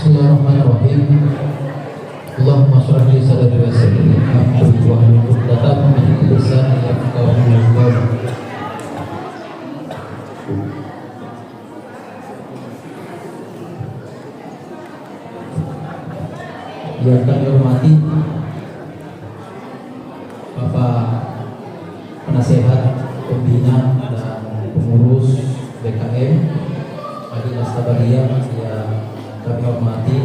Bismillahirrahmanirrahim. Allahumma shrah li sadri wa yassir li amri wahlul 'uqdatam min lisani yafqahu qawli. Yang kami hormati Bapak Penasehat, Pembina dan Pengurus BKM Madinah Sabariyah yang kami hormati,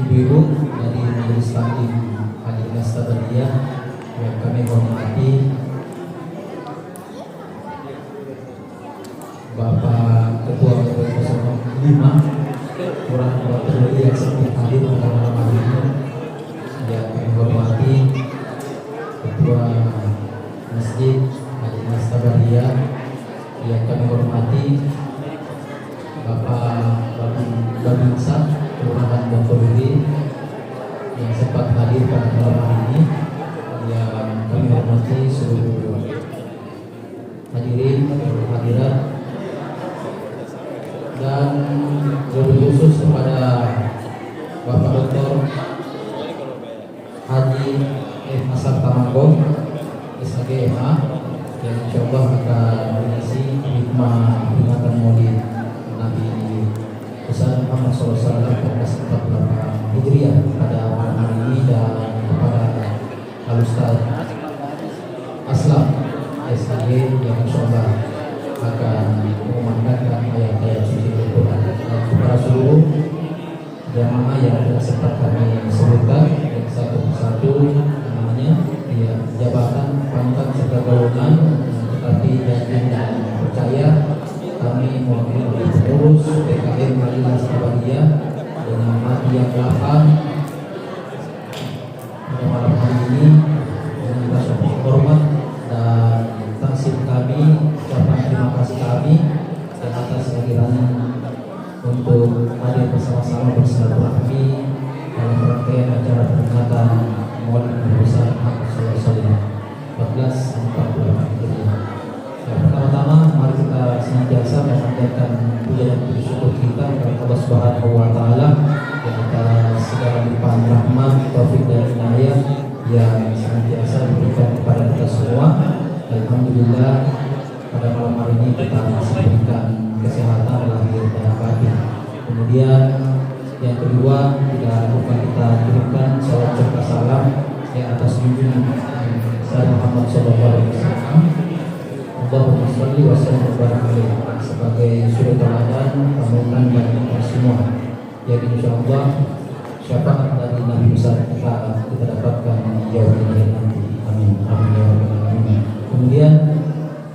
ibu-ibu dari Majelis Taklim Madinah Sabariyah yang kami hormati, Bapak Ketua RW 05 Kelurahan Waterloo yang sedang hadir pada malam hari ini, yang kami hormati Ketua Masjid Madinah Sabariyah yang kami hormati, Bapak Babinsa Kelurahan Waterloo yang sempat hadir pada malam hari ini, yang kami hormati seluruh hadirin hadirat, dan lebih khusus kepada Bapak Dr. Haji Hasan Tamanggo SAGMA yang insyaallah akan mengisi hikmah peringatan Maulid Nabi besar Muhammad SAW 1448 Hijriah pada malam hari ini, dan kepada Al-Ustaz Aslam SAG yang insyaallah akan mengumandangkan ayat-ayat suci Al-Quran, dan kepada seluruh jamaah yang tidak sempat kami sebutkan satu persatu namanya, ya, jabatan, pangkat serta golongan, tetapi yakin dan percaya kami mewakili pengurus BKM Madinah Sabariyah dengan hati yang lapang pada malam hari ini dengan rasa hormat dan taksir kami, ucapan terima kasih kami dan atas kehadiran untuk hadir bersama-sama bersilaturahmi dalam rangkaian acara peringatan Maulid Nabi besar Muhammad SAW 1448 Hijriah. Pertama-tama mari kita senantiasa memanjatkan puja dan puji syukur kita kepada Allah Subhanahu wa Ta'ala yang atas segala limpahan rahmat, taufik dan inayah yang senantiasa diberikan kepada kita semua. Alhamdulillah pada malam hari ini kita masih diberikan kesehatan lahir dan batin. Kemudian yang kedua, tidak lupa kita kirimkan salam serta salam yang atas junjungan Nabi Muhammad SAW. Allahumma sholli wa sallim wa barik alaihi sebagai suri teladan panutan bagi kita semua, yang insyaallah syafaat dari Nabi besar kita dapatkan di jauh hari nanti. Amin. Amin ya rabbal alamin. Kemudian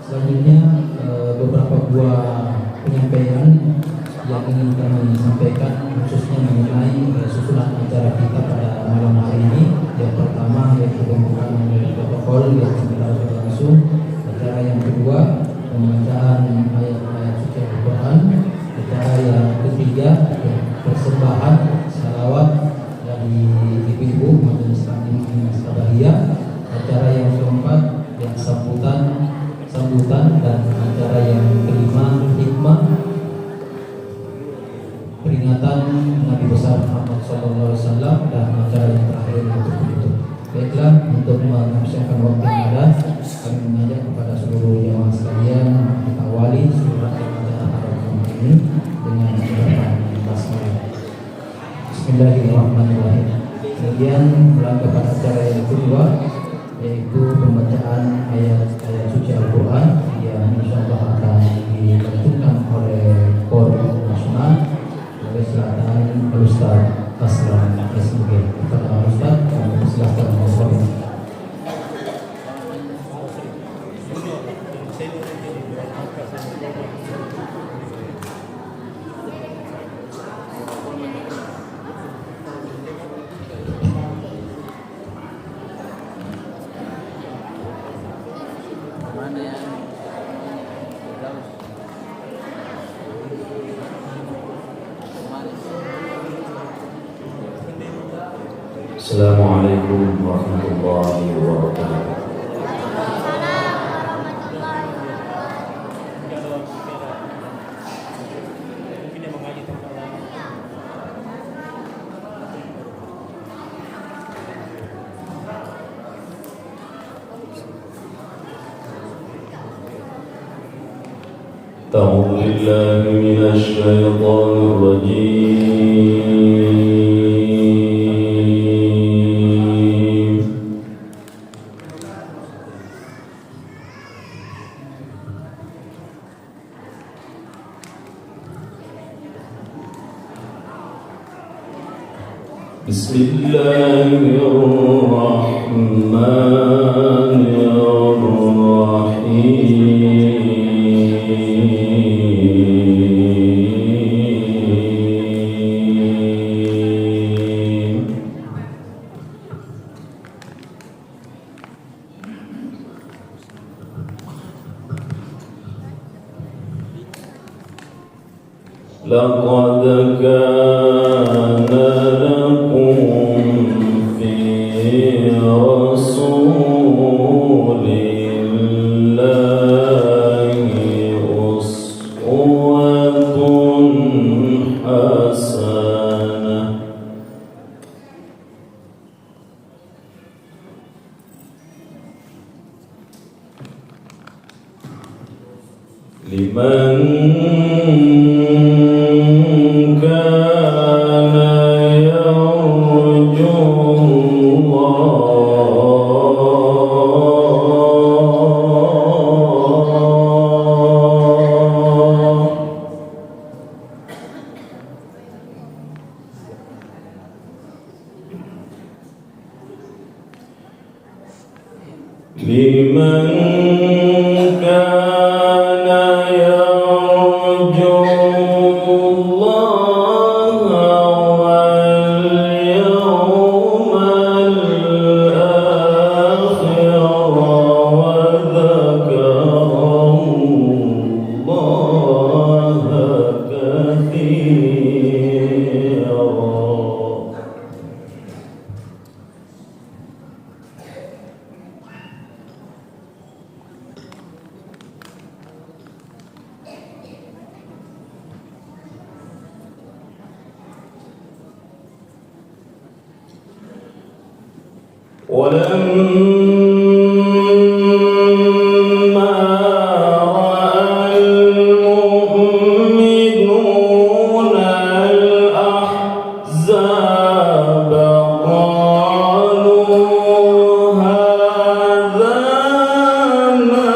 selanjutnya beberapa buah penyampaian yang ingin kami sampaikan khususnya mengenai susunan acara kita pada malam hari ini. Yang pertama yaitu pembukaan protokol yang sebentar berlangsung. Acara yang kedua pembacaan ayat-ayat suci Al-Quran. Acara yang ketiga persembahan salawat dari ibu-ibu Majelis Taklim Madinah Sabariyah. Acara yang keempat yang sambutan, dan acara yang kelima hikmah peringatan Nabi besar Muhammad SAW, dan acara yang terakhir untuk penutup. Baiklah, untuk menghabiskan waktu yang ada, kami mengajak kepada seluruh jamaah sekalian kita awali surat Al-Fatihah pada malam ini dengan ucapan basmalah. Bismillahirrahmanirrahim. Kemudian melangkah pada acara yang kedua, yaitu pembacaan ayat-ayat suci Al-Quran yang insyaallah akan dilanjutkan oleh Koordinator Nasional oleh Selatan Al-Ustaz Aslam SMG. Kepada Al-Ustaz, kami persilahkan mengucapkan. Assalamualaikum warahmatullahi wabarakatuh. أعوذ بالله من الشيطان الرجيم. بسم الله الرحمن الرحيم. لقد كان لكم في رسول الله أسوة حسنة لمن كان يرجو الله. لمن كان يرجو الله واليوم الآخر وذكر الله كثيرا. ولما رأى المؤمنون الأحزاب قالوا هذا ما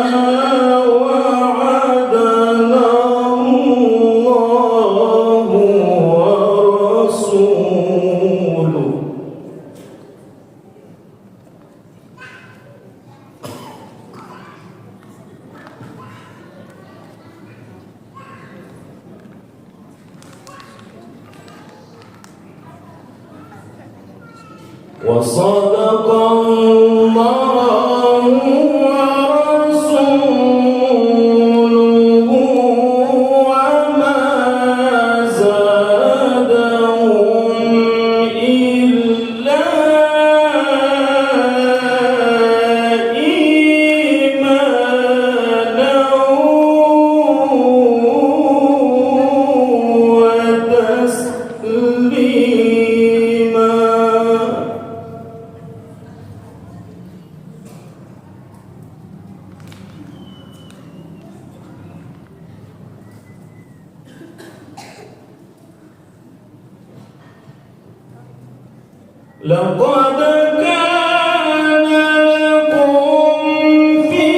وعدنا الله ورسوله. وصدق الله ورسوله وما زادهم إلا إيمانا وتسليما. لقد كان لكم في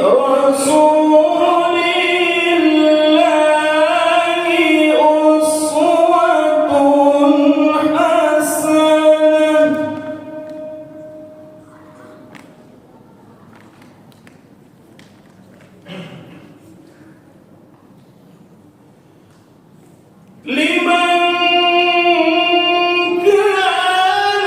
رسول الله أسوة حسنة لمن كان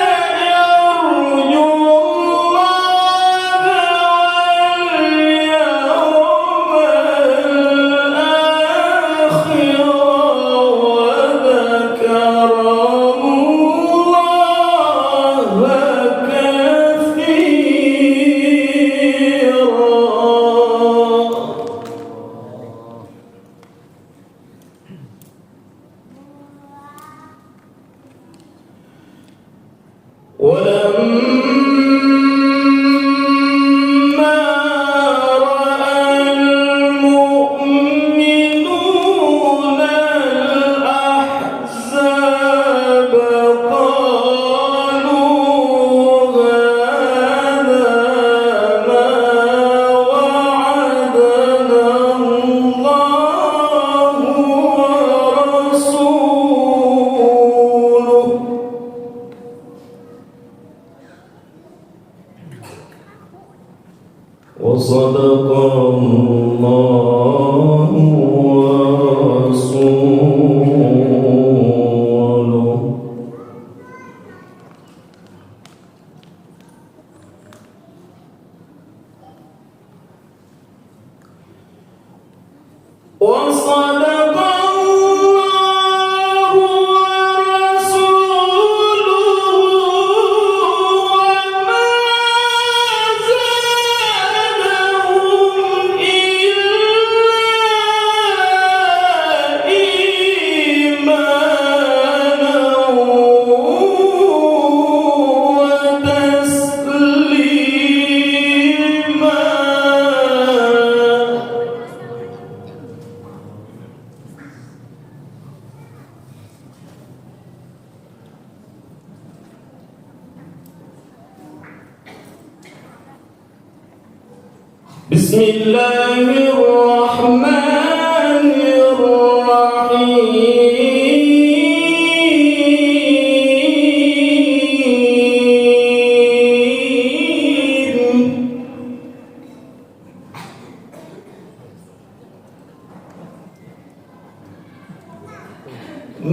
Bismillahirrahmanirrahim.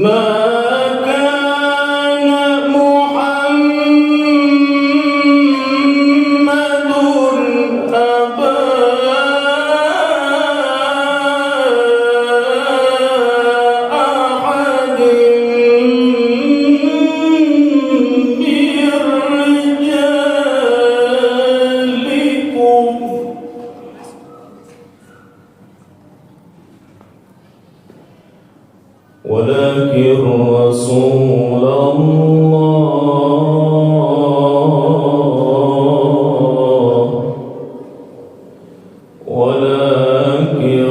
Ma kana Muhammadun aba ahadin min rijalikum ولكن رسول الله ولكن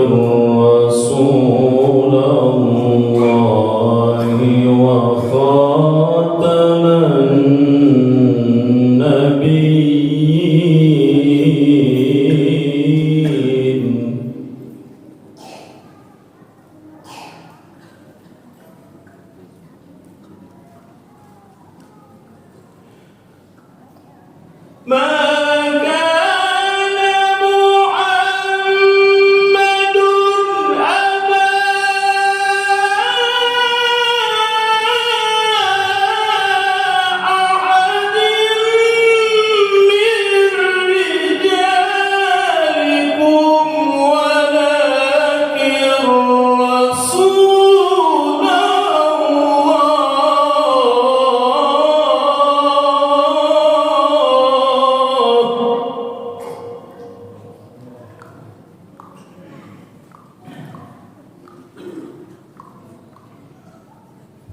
رسول الله وخاتم النبيين ما كان محمد أبا أحد من رجالكم ولكن رسول الله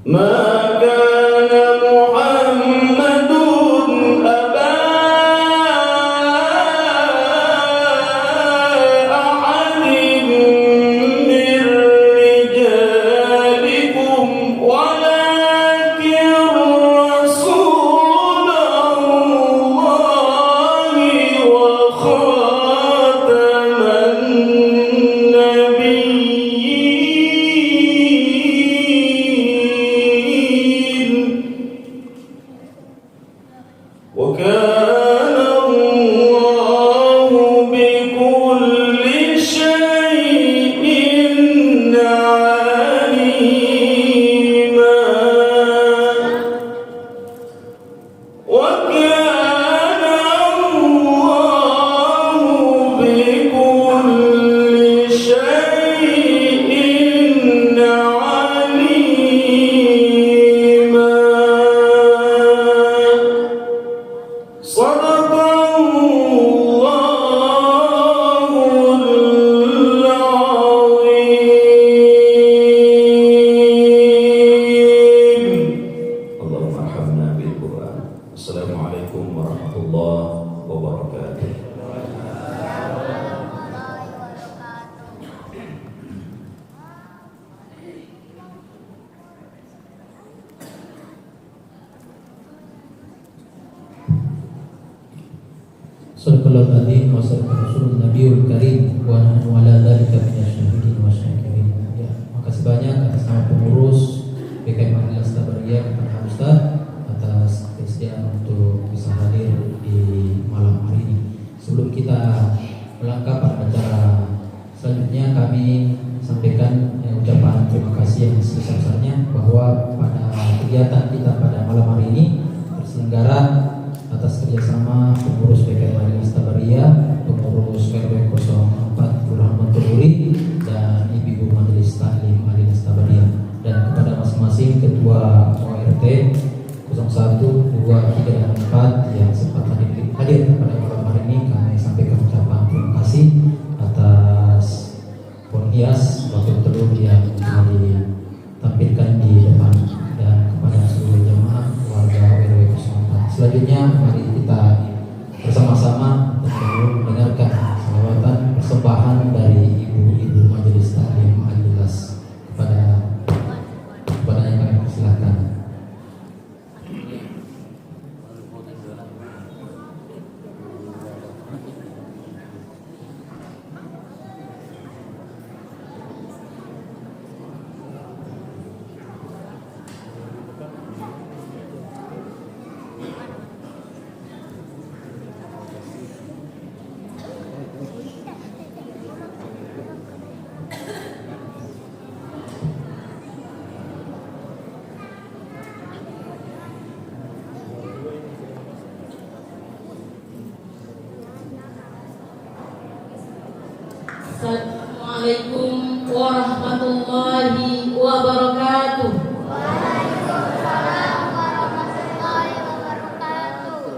ما كان محمد أبا أحد من رجالكم ولكن رسول الله وخاتم النبيين وكان الله بكل شيء عليما وكان الله بكل شيء عليما صدق الله العظيم. اللهم ارحمنا بالقرآن. Assalamualaikum warahmatullahi wabarakatuh. Sadaqallahu al-azim wa sadaqa rasulun nabiyul karim wa nahnu ala dzalika minasyahidin wa syakirin. Ya, makasih banyak atas nama pengurus PKM Majelis Tabariyah Pak Ustaz atas kesediaan untuk bisa hadir di malam hari ini. Sebelum kita melangkah pada acara selanjutnya, kami sampaikan ucapan terima kasih yang sebesar-besarnya bahwa pada kegiatan kita pada malam hari ini terselenggara atas kerjasama pengurus PKM Majelis Tabariyah, pengurus RW 04 Kelurahan Menturi dan Ibu Majelis Taklim Majelis Tabariyah, dan kepada masing-masing ketua ORT 01, 2, 3, dan 4 yang sempat hadir pada malam hari ini, kami sampaikan ucapan terima kasih atas penghias waktu telur yang telah ditampilkan di depan, dan kepada seluruh jemaah warga RW 04. Selanjutnya mari kita bersama-sama mendengarkan salawatan persembahan dari ibu-ibu Majelis Taklim Majelis kepada yang kami persilahkan. Assalamualaikum warahmatullahi wabarakatuh. Waalaikumsalam warahmatullahi wabarakatuh.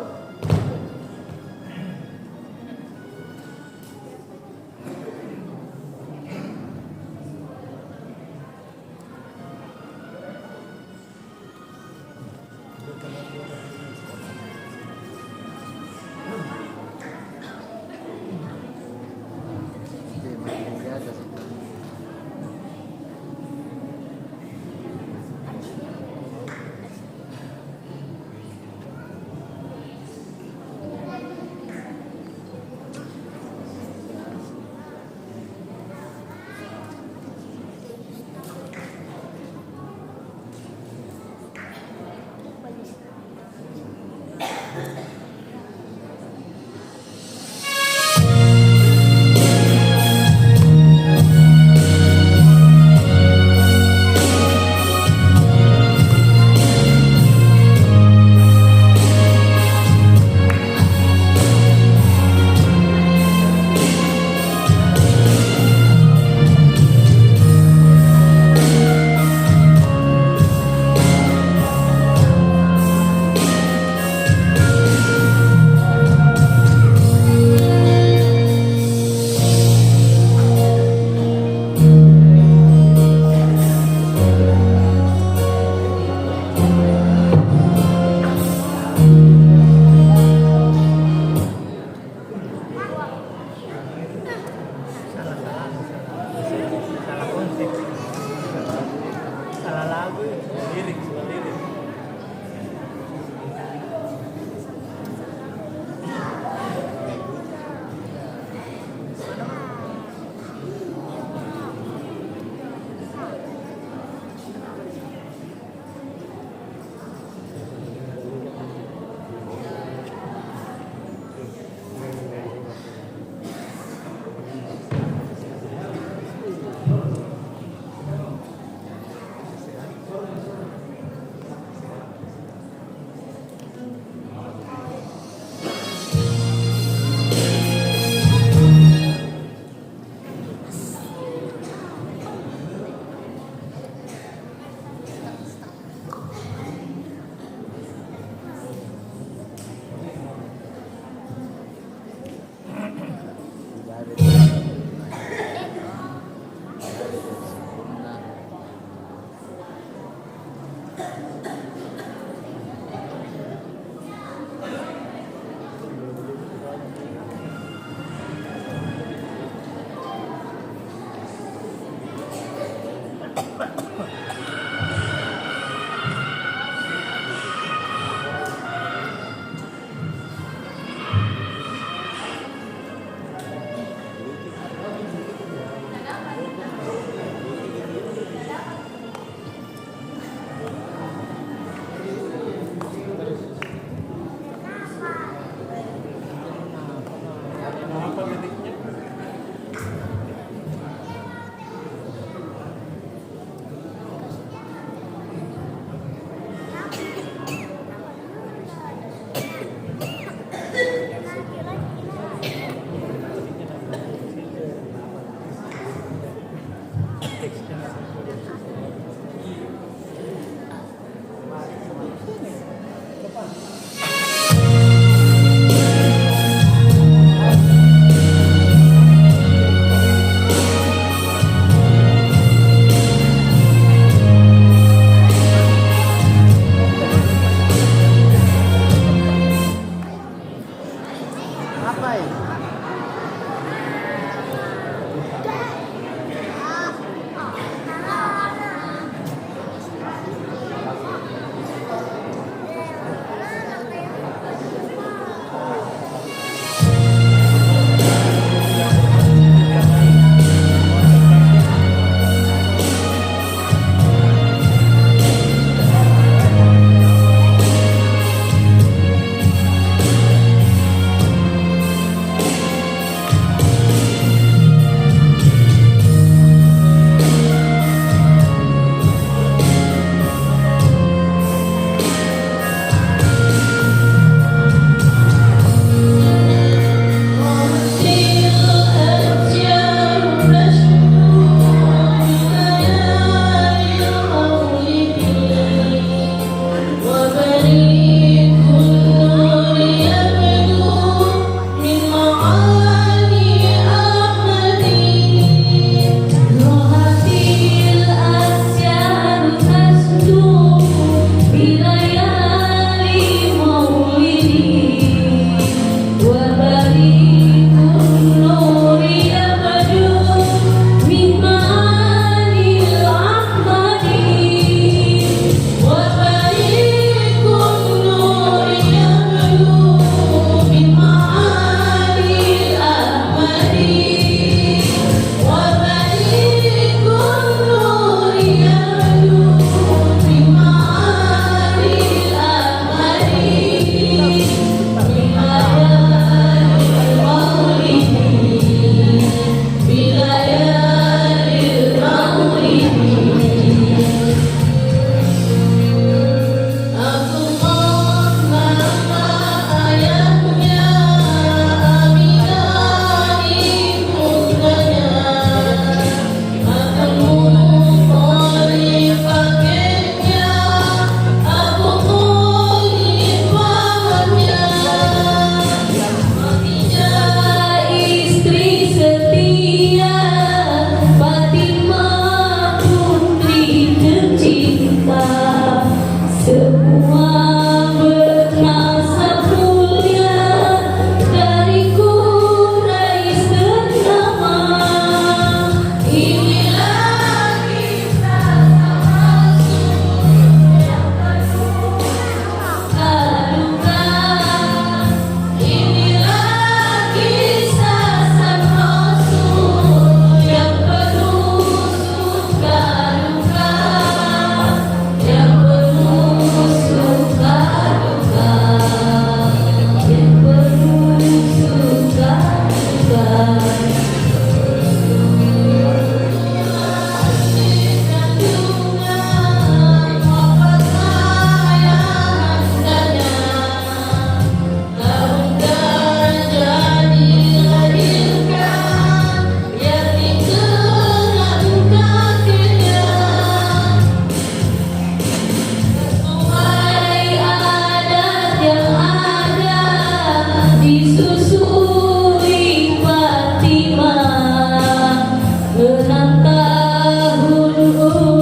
Genap tahun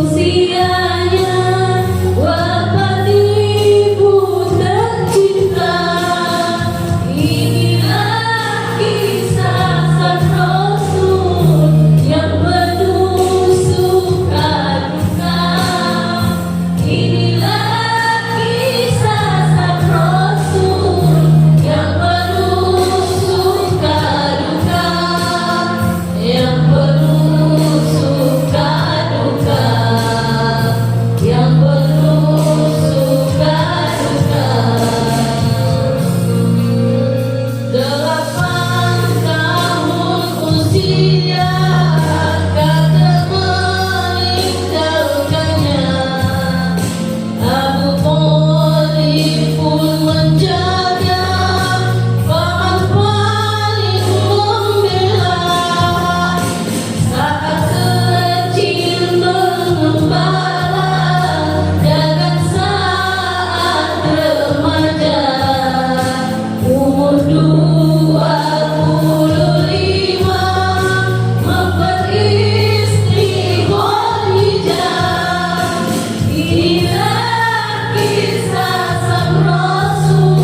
usianya, Bapak Ibu tercinta. Inilah kisah sang Rasul yang penuh suka duka. Inilah kisah sang Rasul yang penuh suka duka, yang penuh suka duka, yang penuh suka duka. 8 tahun usia kakek meninggalkannya. Abu Thalib pun menjaga, paman paling membela. Saat kecil mengembala, dan saat remaja, umur 25 memperistri Khadijah. Inilah kisah sang Rasul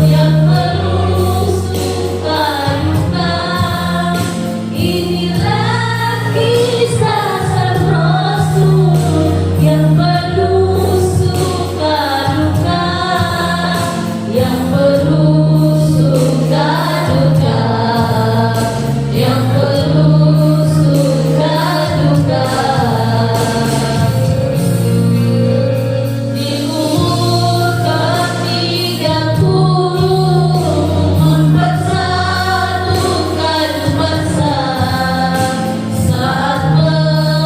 yang penuh suka duka. Inilah kisah sang Rasul yang penuh suka duka, yang penuh suka duka, yang penuh suka duka. Di umur ke-30 mempersatukan bangsa. Saat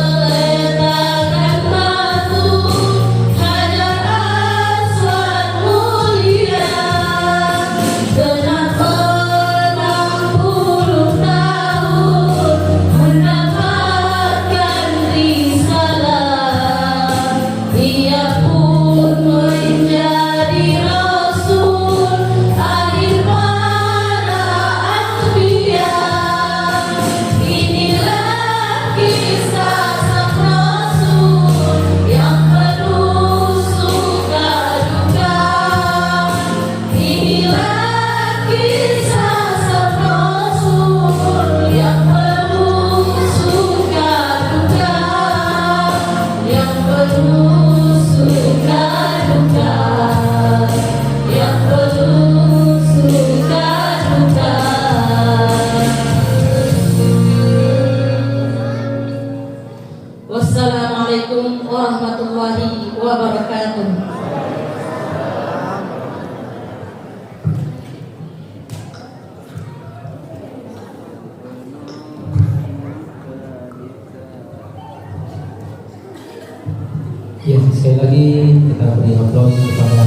meletakkan batu Hajar Aswad mulia. Genap 60 tahun mendapatkan risalah. Ia pun menjadi Rasul akhir para anbiya. Inilah kisah sang Rasul yang penuh suka duka. Inilah kisah sang Rasul yang penuh suka duka, yang penuh suka duka, yang penuh suka duka. Wassalamualaikum warahmatullahi wabarakatuh. Ya, sekali lagi kita beri aplaus kepada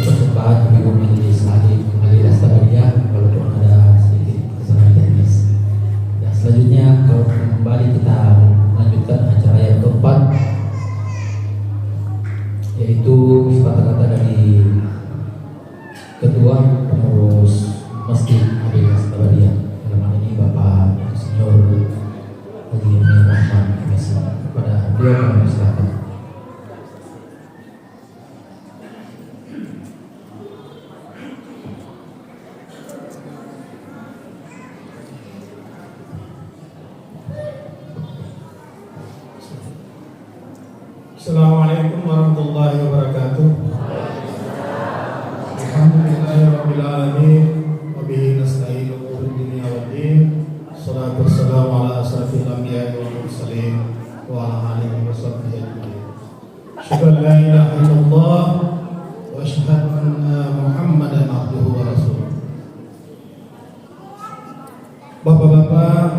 persembahan Ibu Majelis Alim Alias Tabariah, walaupun ada sedikit kesalahan teknis. Dan selanjutnya kalau kembali kita lanjutkan acara yang keempat, yaitu kata-kata dari Ketua Pengurus Masjid Alias Tabariah, dalam hal ini Bapak Insinyur Haji Emir Rahman MSI. Kepada beliau kami persilakan. Assalamualaikum warahmatullahi wabarakatuh. Alhamdulillahirabbil alamin wa bihi nasta'inu fid dunya wad din. Shalatu wassalamu ala asrofil anbiya'i wal mursalin wa ala alihi wa sahbihi ajma'in. Asyhadu an la ilaha illallah wa asyhadu anna Muhammadan abduhu wa rasuluh. Bapak-bapak,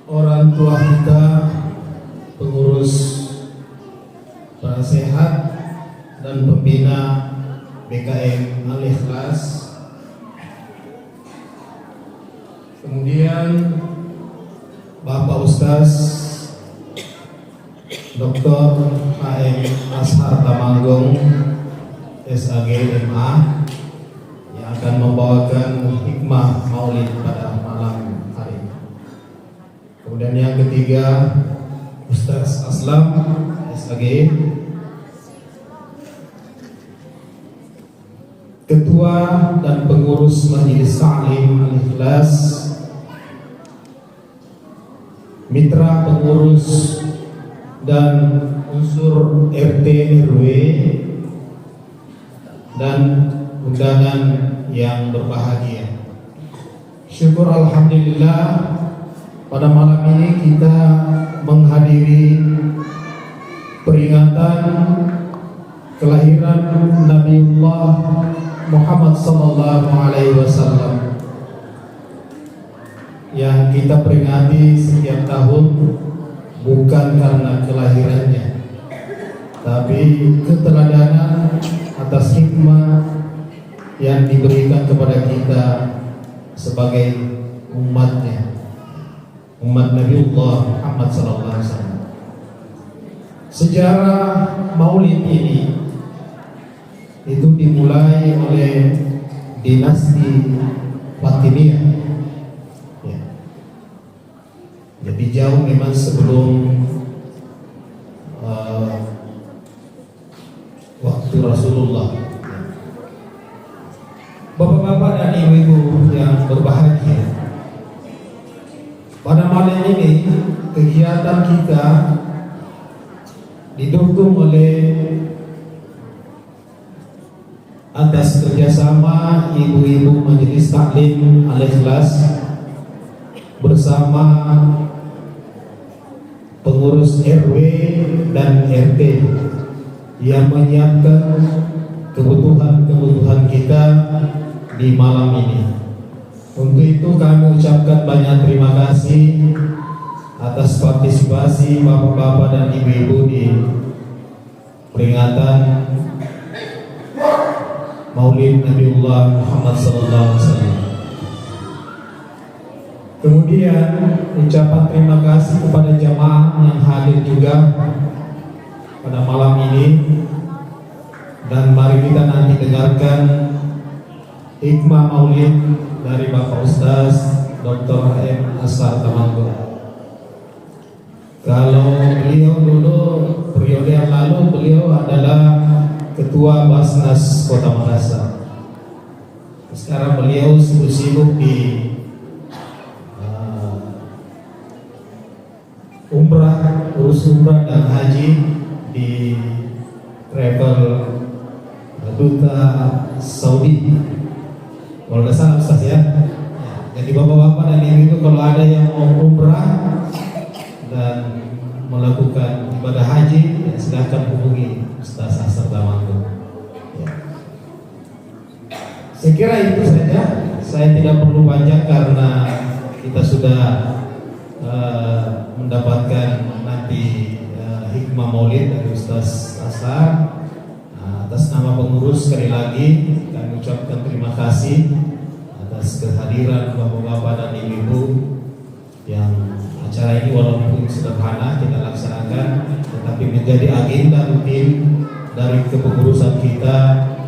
orang tua kita, pengurus penasehat dan pembina BKM Al-Ikhlas, kemudian Bapak Ustaz Dr. HM Ashar Tamanggung SAG MA yang akan membawakan hikmah maulid pada malam hari ini. Kemudian yang ketiga Ustaz Aslam SAG, Ketua dan Pengurus Majelis Ta'lim Al-Ikhlas, Mitra Pengurus dan unsur RT RW, dan undangan yang berbahagia. Syukur alhamdulillah pada malam ini kita menghadiri peringatan kelahiran Nabiullah Muhammad sallallahu alaihi wasallam yang kita peringati setiap tahun, bukan karena kelahirannya, tapi keteladanan atas hikmah yang diberikan kepada kita sebagai umatnya, umat Nabiullah Muhammad sallallahu alaihi wasallam. Sejarah Maulid ini itu dimulai oleh dinasti Fatimiyah. Ya. Jadi jauh memang sebelum waktu Rasulullah. Bapak-bapak dan ibu-ibu yang berbahagia, pada malam ini kegiatan kita didukung oleh atas kerjasama ibu-ibu Majelis Ta'lim Al-Ikhlas bersama pengurus RW dan RT yang menyiapkan kebutuhan-kebutuhan kita di malam ini. Untuk itu kami ucapkan banyak terima kasih atas partisipasi bapak-bapak dan ibu-ibu di peringatan Maulid Nabiullah Muhammad SAW. Kemudian ucapan terima kasih kepada jamaah yang hadir juga pada malam ini, dan mari kita nanti dengarkan hikmah Maulid dari Bapak Ustaz Dr. M. Asar Tamanggo. Kalau beliau dulu periode yang lalu beliau adalah Ketua Basnas Kota Makassar. Sekarang beliau sibuk di urus umrah dan haji di travel duta Saudi. Kalau nggak salah Ustaz ya. Jadi bapak-bapak dan ibu-ibu kalau ada yang mau umrah dan melakukan ibadah haji, ya silahkan hubungi Ustaz Asar Tamanggo. Ya. Saya kira itu saja. Saya tidak perlu banyak karena kita sudah mendapatkan nanti hikmah Maulid dari Ustaz Asar. Atas nama pengurus sekali lagi kami ucapkan terima kasih atas kehadiran bapak-bapak dan ibu-ibu yang acara ini walaupun sederhana kita laksanakan, tetapi menjadi agenda rutin dari kepengurusan kita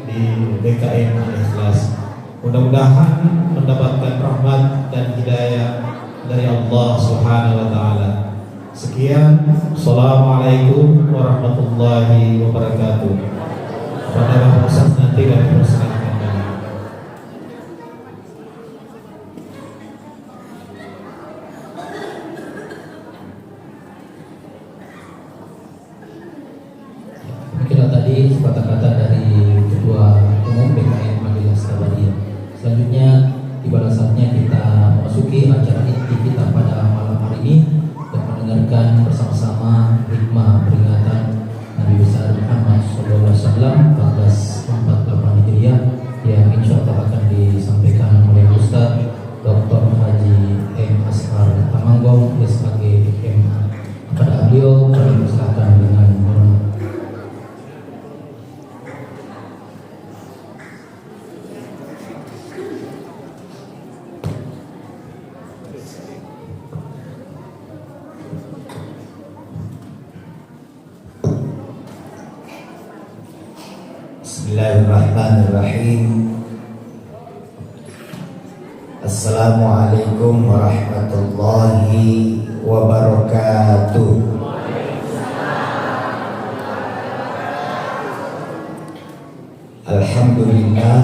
di DKM Al-Ikhlas. Mudah-mudahan mendapatkan rahmat dan hidayah dari Allah Subhanahu wa taala. Sekian, assalamualaikum warahmatullahi wabarakatuh. Pada Bapak Ustaz nanti kami persilakan. Mungkin tadi kata-kata dari Ketua Umum BKM Majelis Tabadiyah. Selanjutnya tiba saatnya kita memasuki acara inti kita pada malam hari ini dan mendengarkan bersama-sama hikmah peringatan Nabi besar Muhammad SAW 1448 Hijriah yang insya Allah akan disampaikan oleh Ustaz Dr. Haji M. Asar Tamanggo SAG MA. Kepada beliau kami persilakan dengan hormat. Bismillahirrahmanirrahim. Assalamualaikum warahmatullahi wabarakatuh. Alhamdulillah,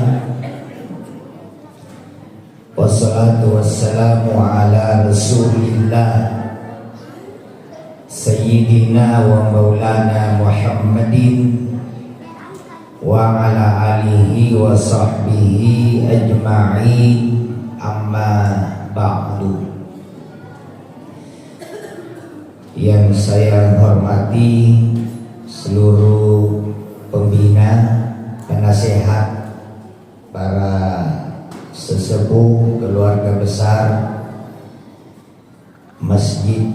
wassalatu wassalamu ala rasulillah Sayyidina wa maulana Muhammadin wa ala alihi wa sahbihi ajma'in, amma ba'du. Yang saya hormati seluruh pembina, penasehat, para sesepuh, keluarga besar Masjid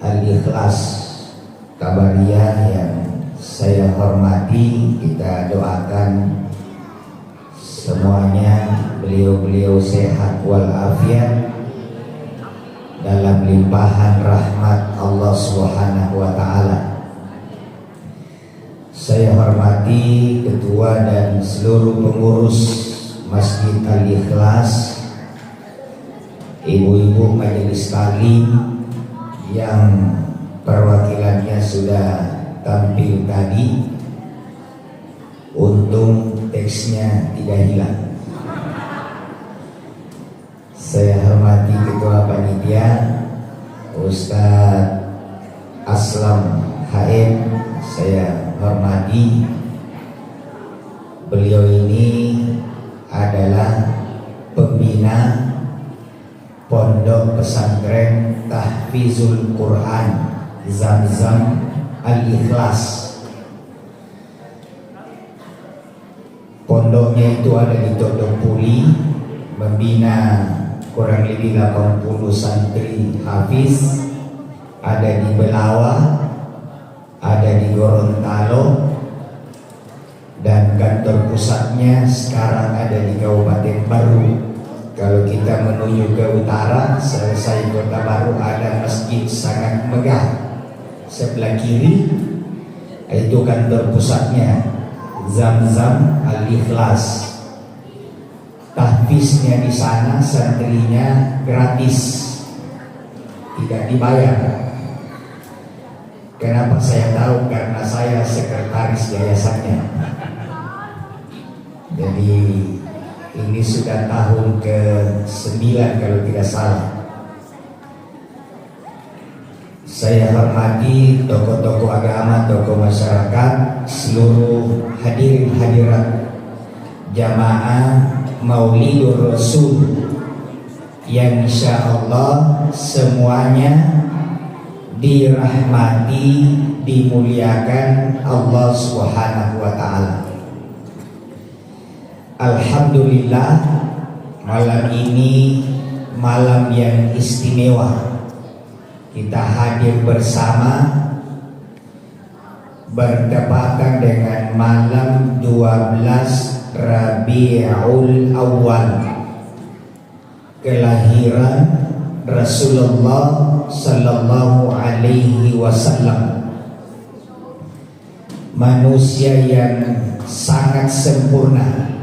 Al-Ikhlas Kabariyah yang saya hormati, kita doakan semuanya beliau-beliau sehat walafiat dalam limpahan rahmat Allah Subhanahu wa taala. Saya hormati ketua dan seluruh pengurus Masjid Al-Ikhlas, ibu-ibu majelis taklim yang perwakilannya sudah tampil tadi. Untung teksnya tidak hilang. Saya hormati ketua panitia Ustadz Aslam HM, saya hormati. Beliau ini adalah pembina Pondok Pesantren Tahfizul Quran Zamzam Al-Ikhlas. Pondoknya itu ada di Todopuli, membina kurang lebih 80 santri hafiz, ada di Belawa, ada di Gorontalo, dan kantor pusatnya sekarang ada di Kabupaten Baru. Kalau kita menuju ke utara, selesai Kota Baru, ada masjid sangat megah sebelah kiri, itu kantor pusatnya Zamzam Al-Ikhlas. Tahfiznya di sana, santrinya gratis, tidak dibayar. Kenapa saya tahu? Karena saya sekretaris yayasannya. Jadi ini sudah tahun ke-9 kalau tidak salah. Saya hormati tokoh-tokoh agama, tokoh masyarakat, seluruh hadirin hadirat jamaah Maulidur Rasul yang insya Allah semuanya dirahmati, dimuliakan Allah Subhanahu wa ta'ala. Alhamdulillah, malam ini malam yang istimewa. Kita hadir bersama bertepatan dengan malam 12 Rabiul Awal, kelahiran Rasulullah Sallallahu Alaihi Wasallam, manusia yang sangat sempurna.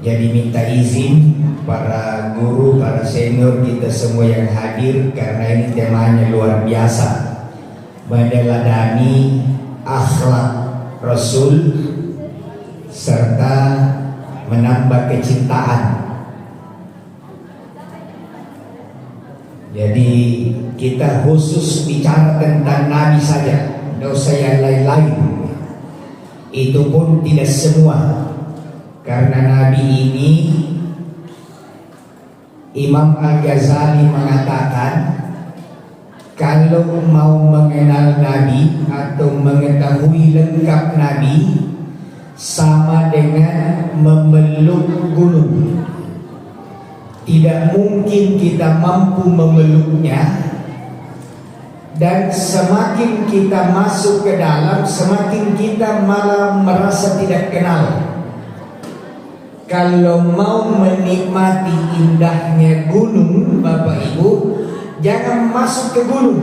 Jadi minta izin para guru, para senior kita semua yang hadir, karena ini temanya luar biasa, meneladani akhlak Rasul serta menambah kecintaan. Jadi kita khusus bicara tentang Nabi saja, tidak usah yang lain-lain. Itu pun tidak semua, karena Nabi ini Imam Al-Ghazali mengatakan, kalau mau mengenal Nabi atau mengetahui lengkap Nabi sama dengan memeluk gunung. Tidak mungkin kita mampu memeluknya, dan semakin kita masuk ke dalam, semakin kita malah merasa tidak kenal. Kalau mau menikmati indahnya gunung, Bapak Ibu, jangan masuk ke gunung.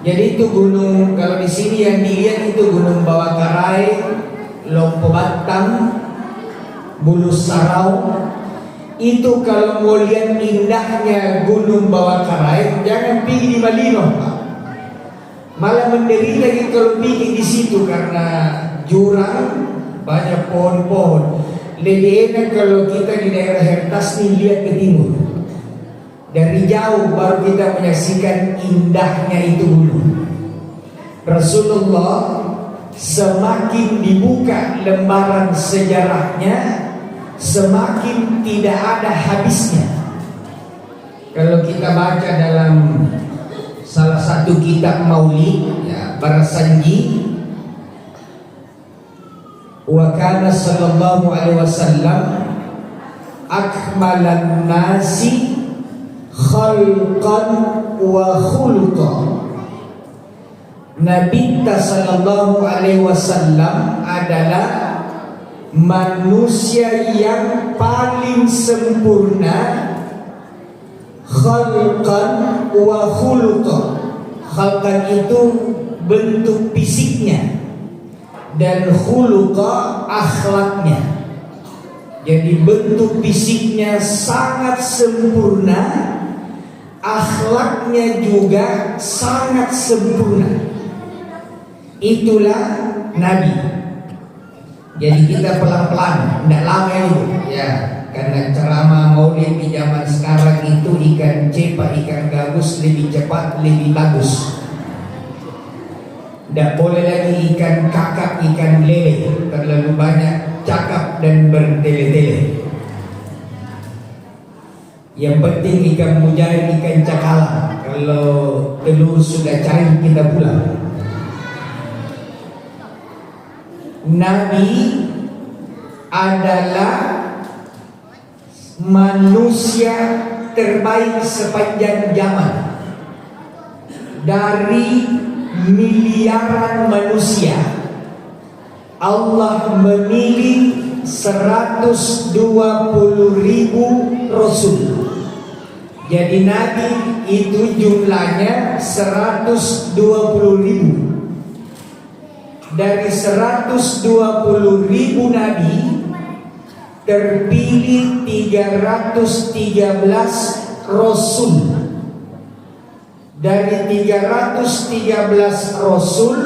Jadi itu gunung, kalau di sini yang dilihat itu Gunung Bawakarai, Lompo Batang, Bulu Sarau. Itu kalau mau lihat indahnya Gunung Bawakarai, jangan pikir lima-lima, Pak. Malah menderita gitu kalau bikin di situ karena jurang, banyak pohon-pohon. Lebih enak kalau kita di daerah Hertas nih lihat ke timur. Dari jauh baru kita menyaksikan indahnya itu gunung. Rasulullah semakin dibuka lembaran sejarahnya, semakin tidak ada habisnya. Kalau kita baca dalam salah satu kitab Maulid, ya, Barasanji, wa kana sallallahu alaihi wasallam akmalan nasi khalqan wa khuluqan. Nabi sallallahu alaihi wasallam adalah manusia yang paling sempurna khalqan wa khuluqan. Khalqan itu bentuk fisiknya dan khuluqa akhlaknya. Jadi bentuk fisiknya sangat sempurna, akhlaknya juga sangat sempurna. Itulah Nabi. Jadi kita pelan-pelan, tidak lama itu ya. Karena ceramah maulid di zaman sekarang itu ikan cepat, ikan gabus lebih cepat, lebih bagus. Tidak boleh lagi ikan kakap, ikan lele, terlalu banyak cakap dan bertele-tele. Yang penting ikan mujair, ikan cakalang. Kalau telur sudah cair kita pulang. Nabi adalah manusia terbaik sepanjang zaman. Dari miliaran manusia, Allah memilih 120.000 Rasul. Jadi Nabi itu jumlahnya 120.000. Dari 120.000 Nabi terpilih 313 Rasul. Dari 313 Rasul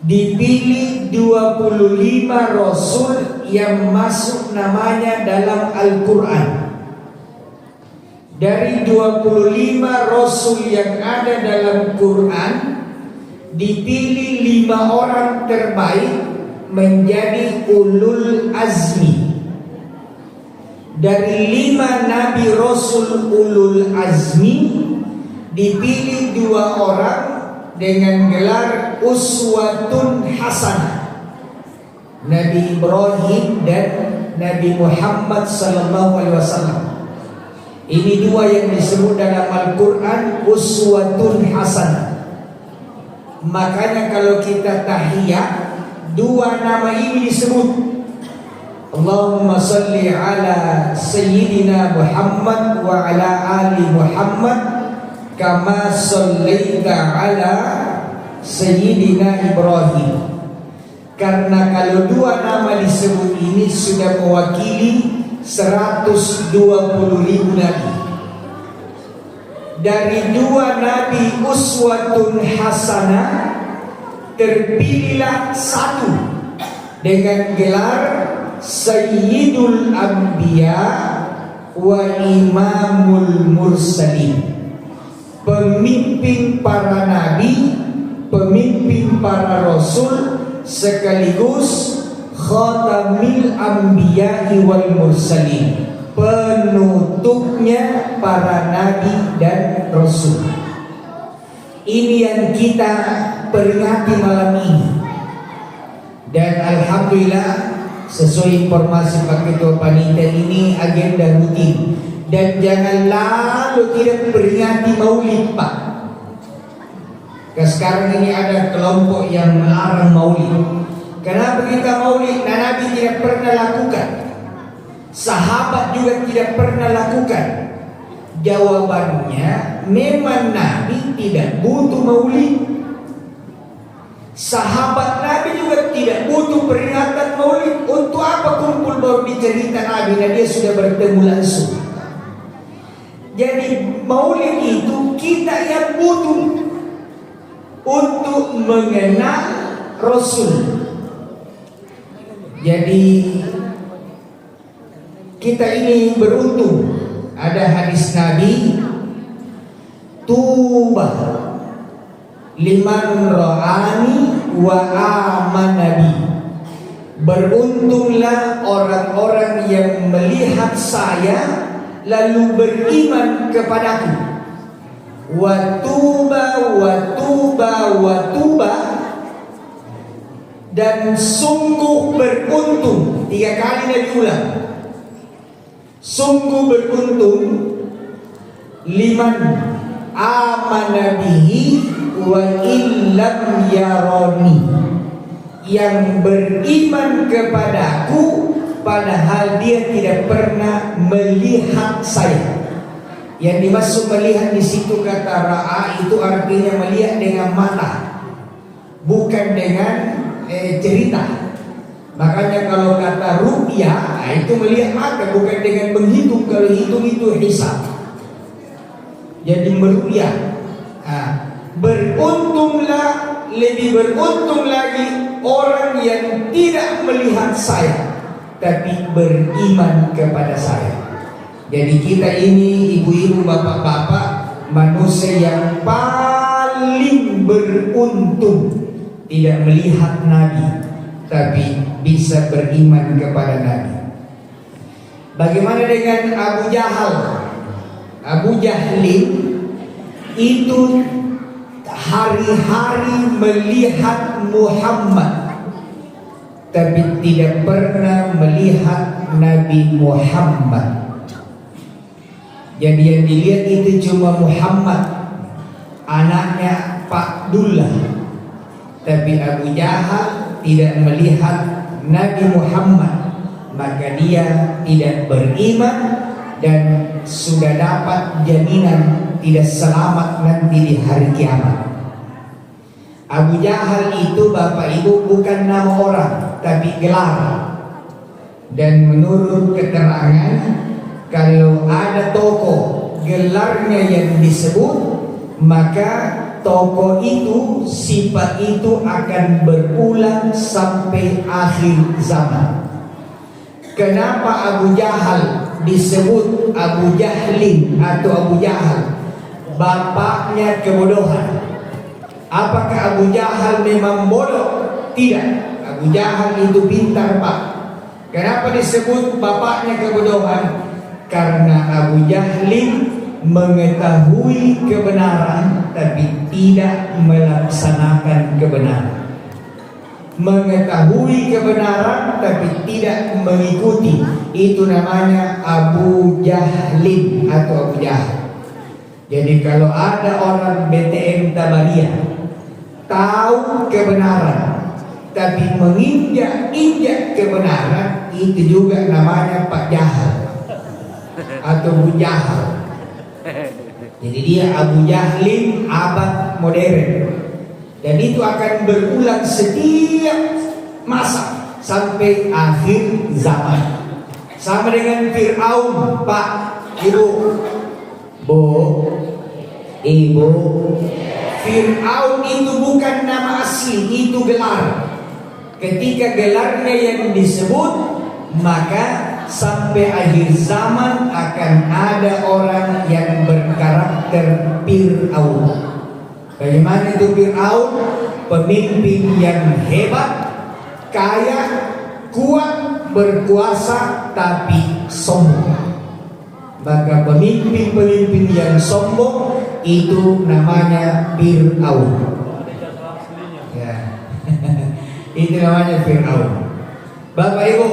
dipilih 25 Rasul yang masuk namanya dalam Al-Quran. Dari 25 Rasul yang ada dalam Quran dipilih 5 orang terbaik menjadi ulul azmi. Dari 5 Nabi Rasul ulul azmi dipilih 2 orang dengan gelar uswatun hasanah, Nabi Ibrahim dan Nabi Muhammad sallallahu alaihi wasallam. Ini 2 yang disebut dalam Al-Quran uswatun hasanah. Makanya kalau kita tahiyat 2 nama ini disebut. Allahumma salli ala Sayyidina Muhammad wa ala ali Muhammad kama sallaita ala Sayyidina Ibrahim. Karena kalau 2 nama disebut ini sudah mewakili 120.000 Nabi. Dari 2 Nabi uswatun hasanah terpilihlah 1 dengan gelar Sayyidul Anbiya wa Imamul Mursalin, pemimpin para nabi, pemimpin para rasul, sekaligus Khatamil Anbiya'i wal Mursalin, penutupnya para nabi dan rasul. Ini yang kita peringati malam ini. Dan alhamdulillah sesuai informasi Pak Ketua Panitia ini agenda rutin. Dan jangan lalu tidak peringati maulid Pak. Sekarang ini ada kelompok yang melarang maulid. Kenapa kita maulid? Nah, Nabi tidak pernah lakukan, sahabat juga tidak pernah lakukan. Jawabannya memang Nabi tidak butuh maulid. Sahabat Nabi juga tidak butuh peringatan maulid. Untuk apa kumpul baru dicerita Nabi? Nah, dia sudah bertemu langsung. Jadi maulid itu kita yang untuk mengenal Rasul. Jadi kita ini beruntung, ada hadis Nabi, tuba liman ra'ani wa amanabi. Beruntunglah orang-orang yang melihat saya lalu beriman kepadaku. Wa tuba wa tuba wa tuba. Dan sungguh beruntung, 3 kali Nabi ulang, sungguh beruntung liman amana bihi wa illam yaroni, yang beriman kepadaku padahal dia tidak pernah melihat saya. Yang dimaksud melihat di situ kata ra'a itu artinya melihat dengan mata, bukan dengan cerita. Makanya kalau kata ru'ya itu melihat mata, bukan dengan menghitung. Kalau hitung itu hisab. Jadi meru'ya. Beruntunglah, lebih beruntung lagi orang yang tidak melihat saya tapi beriman kepada saya. Jadi kita ini ibu-ibu, bapak-bapak, manusia yang paling beruntung, tidak melihat Nabi tapi bisa beriman kepada Nabi. Bagaimana dengan Abu Jahal? Abu Jahlin itu hari-hari melihat Muhammad tapi tidak pernah melihat Nabi Muhammad. Jadi yang dilihat itu cuma Muhammad, anaknya Pak Dullah. Tapi Abu Jahal tidak melihat Nabi Muhammad, maka dia tidak beriman dan sudah dapat jaminan tidak selamat nanti di hari kiamat. Abu Jahal itu Bapak Ibu bukan nama orang tapi gelar. Dan menurut keterangan, kalau ada tokoh gelarnya yang disebut, maka tokoh itu, sifat itu akan berulang sampai akhir zaman. Kenapa Abu Jahal disebut Abu Jahlin atau Abu Jahal? Bapaknya kebodohan. Apakah Abu Jahal memang bodoh? Tidak. Abu Jahal itu pintar, Pak. Kenapa disebut bapaknya kebodohan? Karena Abu Jahlin mengetahui kebenaran tapi tidak melaksanakan kebenaran. Mengetahui kebenaran tapi tidak mengikuti, itu namanya Abu Jahlin atau Abu Jahal. Jadi kalau ada orang BTN Tabariyah tahu kebenaran tapi menginjak-injak kebenaran, itu juga namanya Pak Jahal atau Bu Jahal. Jadi dia Abu Jahlin abad modern. Dan itu akan berulang setiap masa sampai akhir zaman. Sama dengan Fir'aun, Pak, Ibu, Bu, Ibu. Fir'aun itu bukan nama asli, itu gelar. Ketika gelarnya yang disebut, maka sampai akhir zaman akan ada orang yang berkarakter Fir'aun. Bagaimana itu Fir'aun? Pemimpin yang hebat, kaya, kuat, berkuasa, tapi sombong. Maka pemimpin-pemimpin yang sombong itu namanya Fir'aun. Ya. Itu namanya Fir'aun. Bapak Ibu,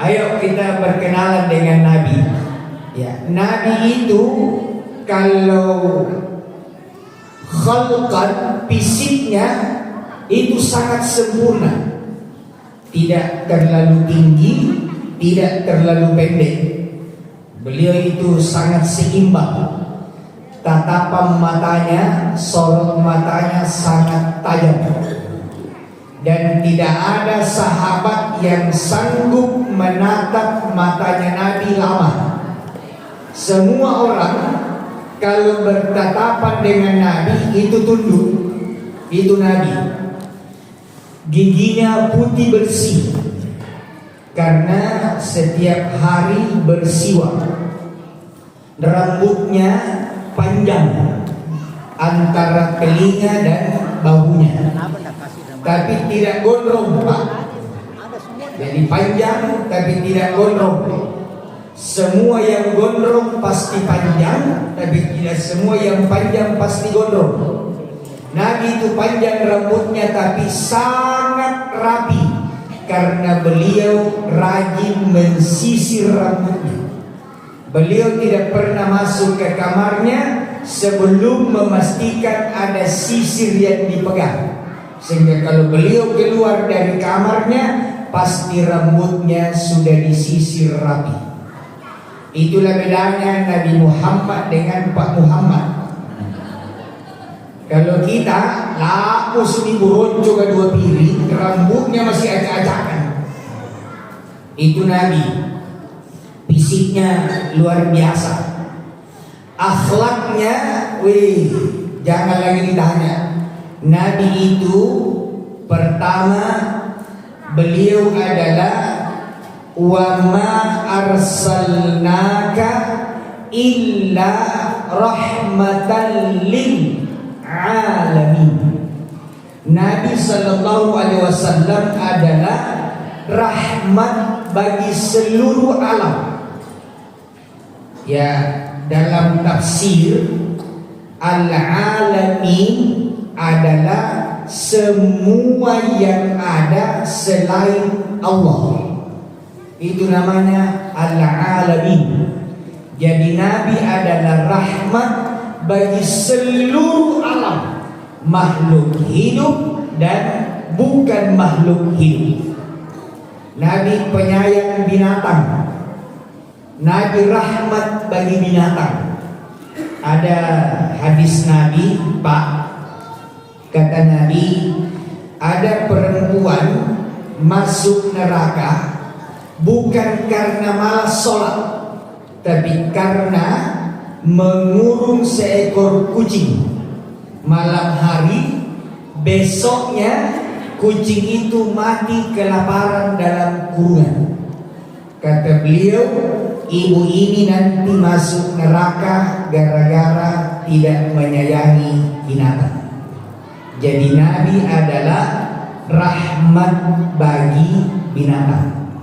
ayo kita berkenalan dengan Nabi. Ya, Nabi itu kalau khalqan, fisiknya itu sangat sempurna, tidak terlalu tinggi, tidak terlalu pendek. Beliau itu sangat seimbang. Tatapan matanya, sorot matanya sangat tajam. Dan tidak ada sahabat yang sanggup menatap matanya Nabi lama. Semua orang kalau bertatapan dengan Nabi itu tunduk. itu Nabi. Giginya putih bersih karena setiap hari bersiwak. Rambutnya panjang antara telinga dan bahunya, tapi tidak gondrong, Pak. Jadi panjang tapi tidak gondrong. Semua yang gondrong pasti panjang, tapi tidak semua yang panjang pasti gondrong. Nabi itu panjang rambutnya tapi sangat rapi karena beliau rajin mensisir rambutnya. Beliau tidak pernah masuk ke kamarnya sebelum memastikan ada sisir yang dipegang. Sehingga kalau beliau keluar dari kamarnya, pasti rambutnya sudah disisir rapi. Itulah bedanya Nabi Muhammad dengan Pak Muhammad. Kalau kita lapus ini buronco ke dua piring, rambutnya masih acak-acakan. Itu Nabi. Fisiknya luar biasa. Akhlaknya, jangan lagi ditanya. Nabi itu pertama, beliau adalah wa ma arsalnaka illa rahmatan lil alamin. Nabi sallallahu alaihi wasallam adalah rahmat bagi seluruh alam. Ya, dalam tafsir al-alamin adalah semua yang ada selain Allah. Itu namanya al-alamin. Jadi Nabi adalah rahmat bagi seluruh alam, makhluk hidup dan bukan makhluk hidup. Nabi penyayang binatang. Nabi rahmat bagi binatang. Ada hadis Nabi, Pak, kata Nabi, ada perempuan masuk neraka bukan karena malas sholat, tapi karena mengurung seekor kucing. Malam hari, besoknya kucing itu mati kelaparan dalam kurungan. Kata beliau, ibu ini nanti masuk neraka gara-gara tidak menyayangi binatang. Jadi Nabi adalah rahmat bagi binatang.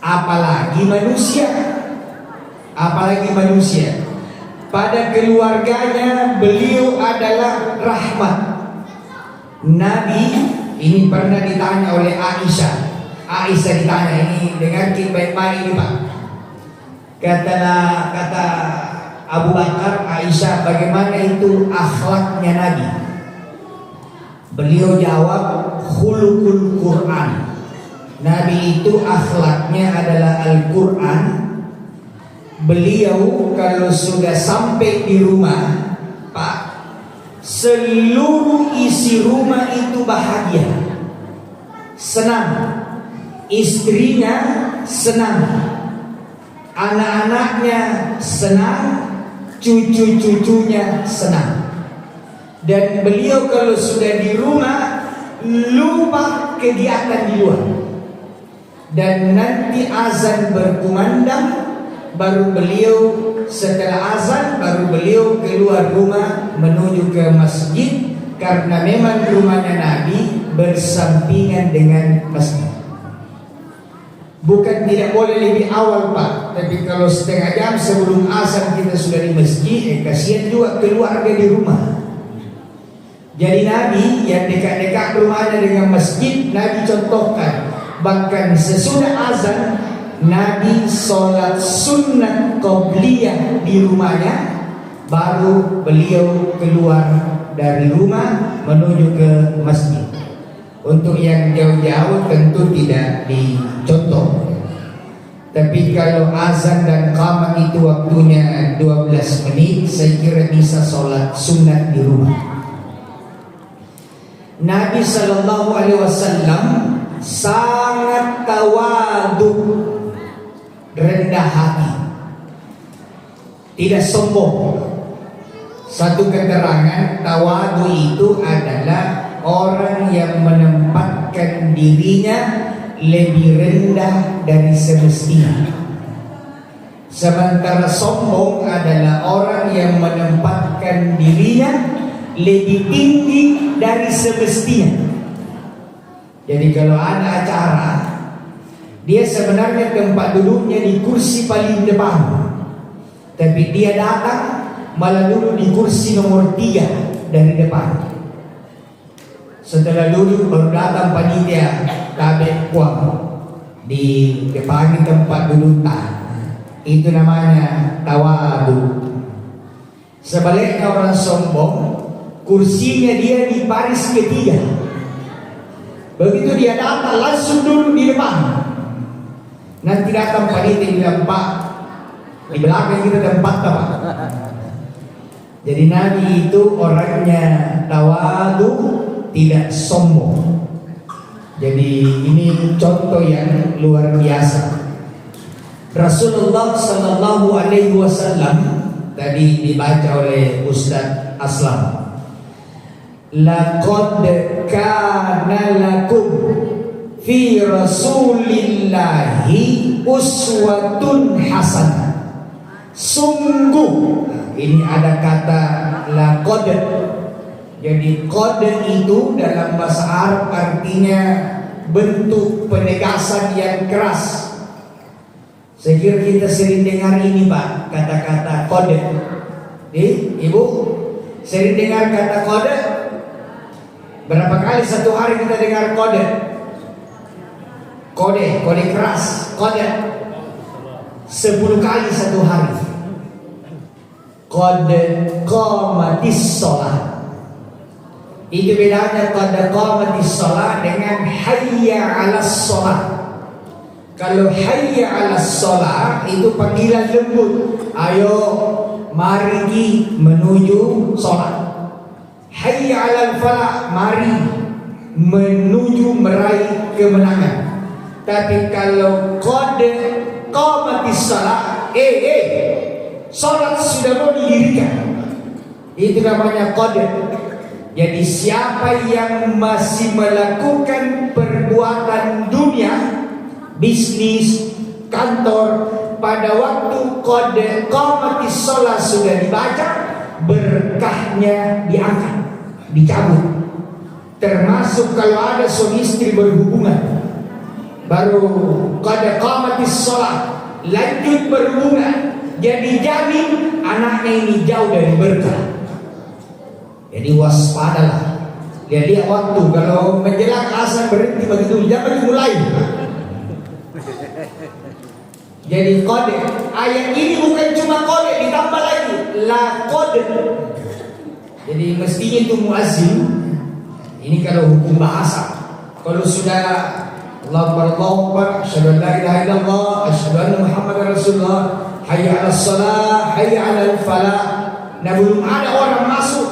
Apalagi manusia. Apalagi manusia. Pada keluarganya beliau adalah rahmat. Nabi ini pernah ditanya oleh Aisyah. Aisyah ditanya, ini dengan baik-baik ini Pak. Kata Abu Bakar, Aisyah, bagaimana itu akhlaknya Nabi? Beliau jawab, khuluqul Quran. Nabi itu akhlaknya adalah Al-Quran. Beliau kalau sudah sampai di rumah, Pak, seluruh isi rumah itu bahagia, senang. Istrinya senang, anak-anaknya senang, cucu-cucunya senang. Dan beliau kalau sudah di rumah lupa kegiatan di luar. Dan nanti azan berkumandang, baru beliau setelah azan baru beliau keluar rumah menuju ke masjid, karena memang rumahnya Nabi bersampingan dengan masjid. Bukan tidak boleh lebih awal Pak, tapi kalau setengah jam sebelum azan kita sudah di masjid, kasihan juga keluarga di rumah. Jadi Nabi yang dekat-dekat rumahnya dengan masjid, Nabi contohkan. Bahkan sesudah azan, Nabi sholat sunnat qobliyah di rumahnya, baru beliau keluar dari rumah menuju ke masjid. Untuk yang jauh-jauh tentu tidak dicontoh. Tapi kalau azan dan qamat itu waktunya 12 menit, saya kira bisa sholat sunat di rumah. Nabi sallallahu alaihi wasallam sangat tawadu, rendah hati, tidak sombong. Satu keterangan tawadu itu adalah orang yang menempatkan dirinya lebih rendah dari semestinya. Sementara sombong adalah orang yang menempatkan dirinya lebih tinggi dari semestinya. Jadi kalau ada acara, dia sebenarnya tempat duduknya di kursi paling depan, tapi dia datang malah duduk di kursi nomor 3 dari depan. Setelah duduk baru datang panitia tabek puang di depan tempat duduk tak. Itu namanya tawadu. Sebaliknya orang sombong, kursinya dia di baris ketiga. Begitu dia datang langsung duduk di depan. Nanti datang panitia bilang, Pak, di belakang kita tempat Pak. Jadi Nabi itu orangnya tawadu, tidak sombong. Jadi ini contoh yang luar biasa. Rasulullah Sallallahu Alaihi Wasallam tadi dibaca oleh Ustaz Aslam. Laqad kana lakum fi Rasulillahi uswatun hasanah. Sungguh, ini ada kata laqad. Jadi qad itu dalam bahasa Arab artinya bentuk penegasan yang keras. Saya kira kita sering dengar ini Pak, kata-kata kode. Ibu, sering dengar kata kode? Berapa kali satu hari kita dengar kode? Kode keras, kode 10 kali satu hari. Kode qamatis sholat. Itu bedanya kode qamatis sholat dengan hayya 'alas sholat. Kalau hayya 'alas sholat itu panggilan lembut. Ayo mari menuju sholat. Hayya 'alal falah, mari menuju meraih kemenangan. Tapi kalau qad qamatis sholat, sholat sudah mau didirikan, itu namanya qad. Jadi siapa yang masih melakukan perbuatan dunia, bisnis, kantor, pada waktu qad qamatis sholat sudah dibaca, berkahnya diangkat, dicabut. Termasuk kalau ada suami istri berhubungan, baru qad qamatis sholat lanjut berhubungan, jadi jamin anaknya ini jauh dari berkah. Jadi waspadalah. Lihat waktu, kalau menjelang asar berhenti begitu, jangan dimulai. Jadi kode, ayat ini bukan cuma kode, ditambah lagi la kode. Jadi mestinya itu muazzin. Ini kalau hukum bahasa. Kalau sudah Allahu Akbar, asyhadu an la ilaha illallah, asyhadu anna Muhammadar Rasulullah, hayya 'alas shalah, hayya 'alal falah. Nah, belum ada orang masuk,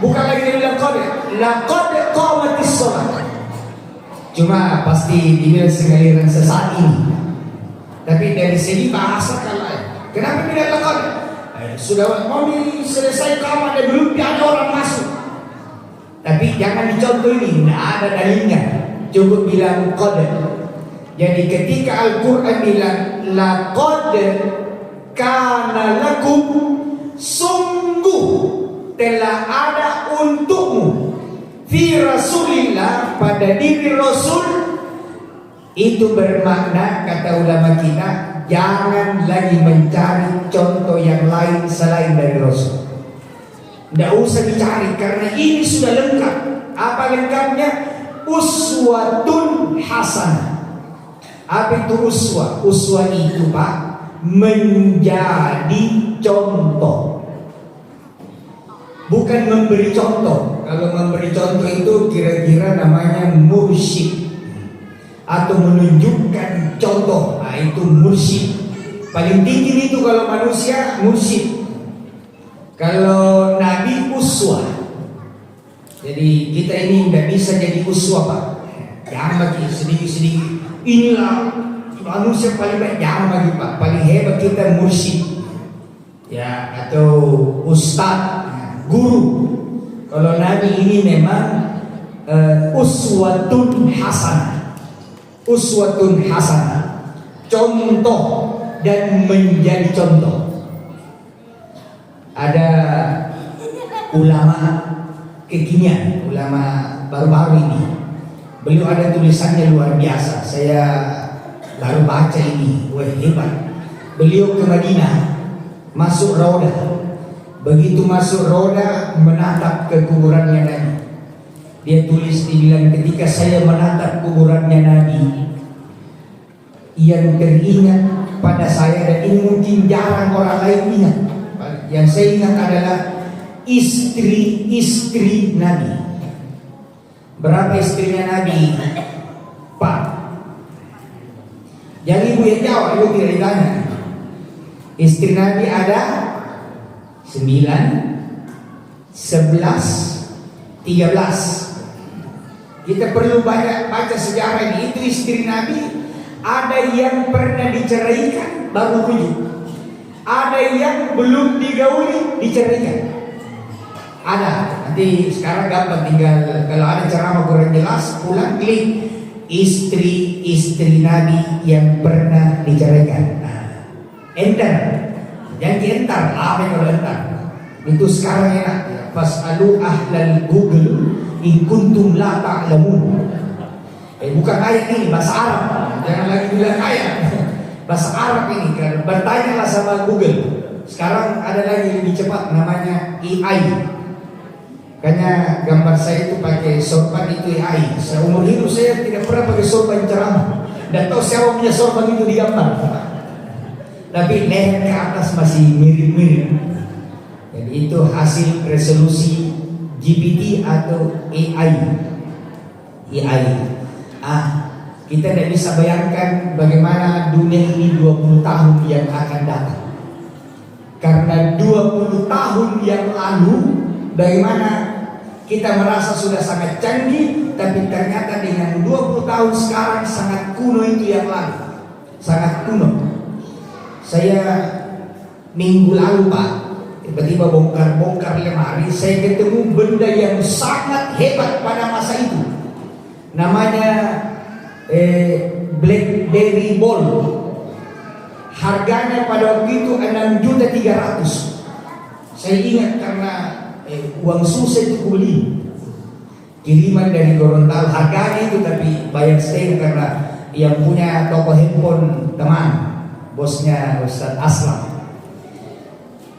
bukan lagi dia bilang kode, la kode qamatis shalah. Cuma pasti dibilang segaliran sesaat ini. Tapi dari segi bahasa kalau kenapa tidak lakukan? Sudah mau selesai kamar dan belum ada orang masuk. Tapi jangan dicontoh ini, tidak ada dalilnya. Cukup bilang qad. Jadi ketika Al-Quran bilang laqad kana lakum, sungguh telah ada untukmu fi Rasulillah, pada diri Rasul. Itu bermakna, kata ulama kita, jangan lagi mencari contoh yang lain selain dari Rasul. Tidak usah dicari, karena ini sudah lengkap. Apa lengkapnya? Uswatun hasanah. Apa itu uswah? Uswah itu Pak, menjadi contoh, bukan memberi contoh. Kalau memberi contoh itu kira-kira namanya mursyid, atau menunjukkan contoh. Nah, itu mursyid. Paling tinggi itu kalau manusia mursyid. Kalau Nabi uswah. Jadi kita ini tidak bisa jadi uswah Pak. Jangan bagi sedikit-sedikit. Inilah manusia paling baik. Jangan bagi Pak. Paling hebat kita mursyid. Ya, atau ustaz, guru. Kalau Nabi ini memang uswatun hasanah. Uswatun hasanah, contoh dan menjadi contoh. Ada ulama kekinian, ulama baru-baru ini. Beliau ada tulisannya luar biasa. Saya baru baca ini, wah hebat. Beliau ke Madinah, masuk Raudah. Begitu masuk Raudah, menatap ke kuburannya Nabi. Dia tulis, dibilang, ketika saya menatap kuburannya Nabi, yang teringat pada saya, dan ini mungkin jarang orang lain ingat. Yang saya ingat adalah istri-istri Nabi. Berapa istrinya Nabi? 4. Yang ibu yang jawab, ibu tidak ditanya. Istri Nabi ada 9, 11, 13. Kita perlu banyak baca sejarah ini. Itu istri Nabi. Ada yang pernah diceraikan baru 7. Ada yang belum digauli diceraikan. Ada. Nanti sekarang gampang, tinggal kalau ada ceramah kurang jelas, pulang klik istri-istri Nabi yang pernah diceraikan. Enter. Jangan enter. Apa yang enter? Itu sekarang enak. Fas'alu ahlal Google in kuntum la ta'lamun. Bukan ayat ini, bahasa Arab. Jangan lagi bilang ayat. Bahasa Arab ini kan. Bertanyalah sama Google. Sekarang ada lagi lebih cepat, namanya AI. Karena gambar saya itu pakai sorban, itu AI. Seumur hidup saya tidak pernah pakai sorban ceramah. Dan tahu siapa punya sorban itu digambar. Tapi leher ke atas masih mirip-mirip. Jadi itu hasil resolusi GPT atau AI. Kita tidak bisa bayangkan bagaimana dunia ini 20 tahun yang akan datang. Karena 20 tahun yang lalu, bagaimana kita merasa sudah sangat canggih, tapi ternyata dengan 20 tahun sekarang sangat kuno itu yang lalu. Sangat kuno. Saya minggu lalu Pak, tiba-tiba bongkar lemari, saya ketemu benda yang sangat hebat pada masa itu. Namanya BlackBerry Ball. Harganya pada waktu itu 6.300.000. Saya ingat karena uang susah itu beli. Kiriman dari Gorontalo, harganya itu, tapi bayar setengah karena yang punya toko handphone teman, bosnya Ustaz Aslam.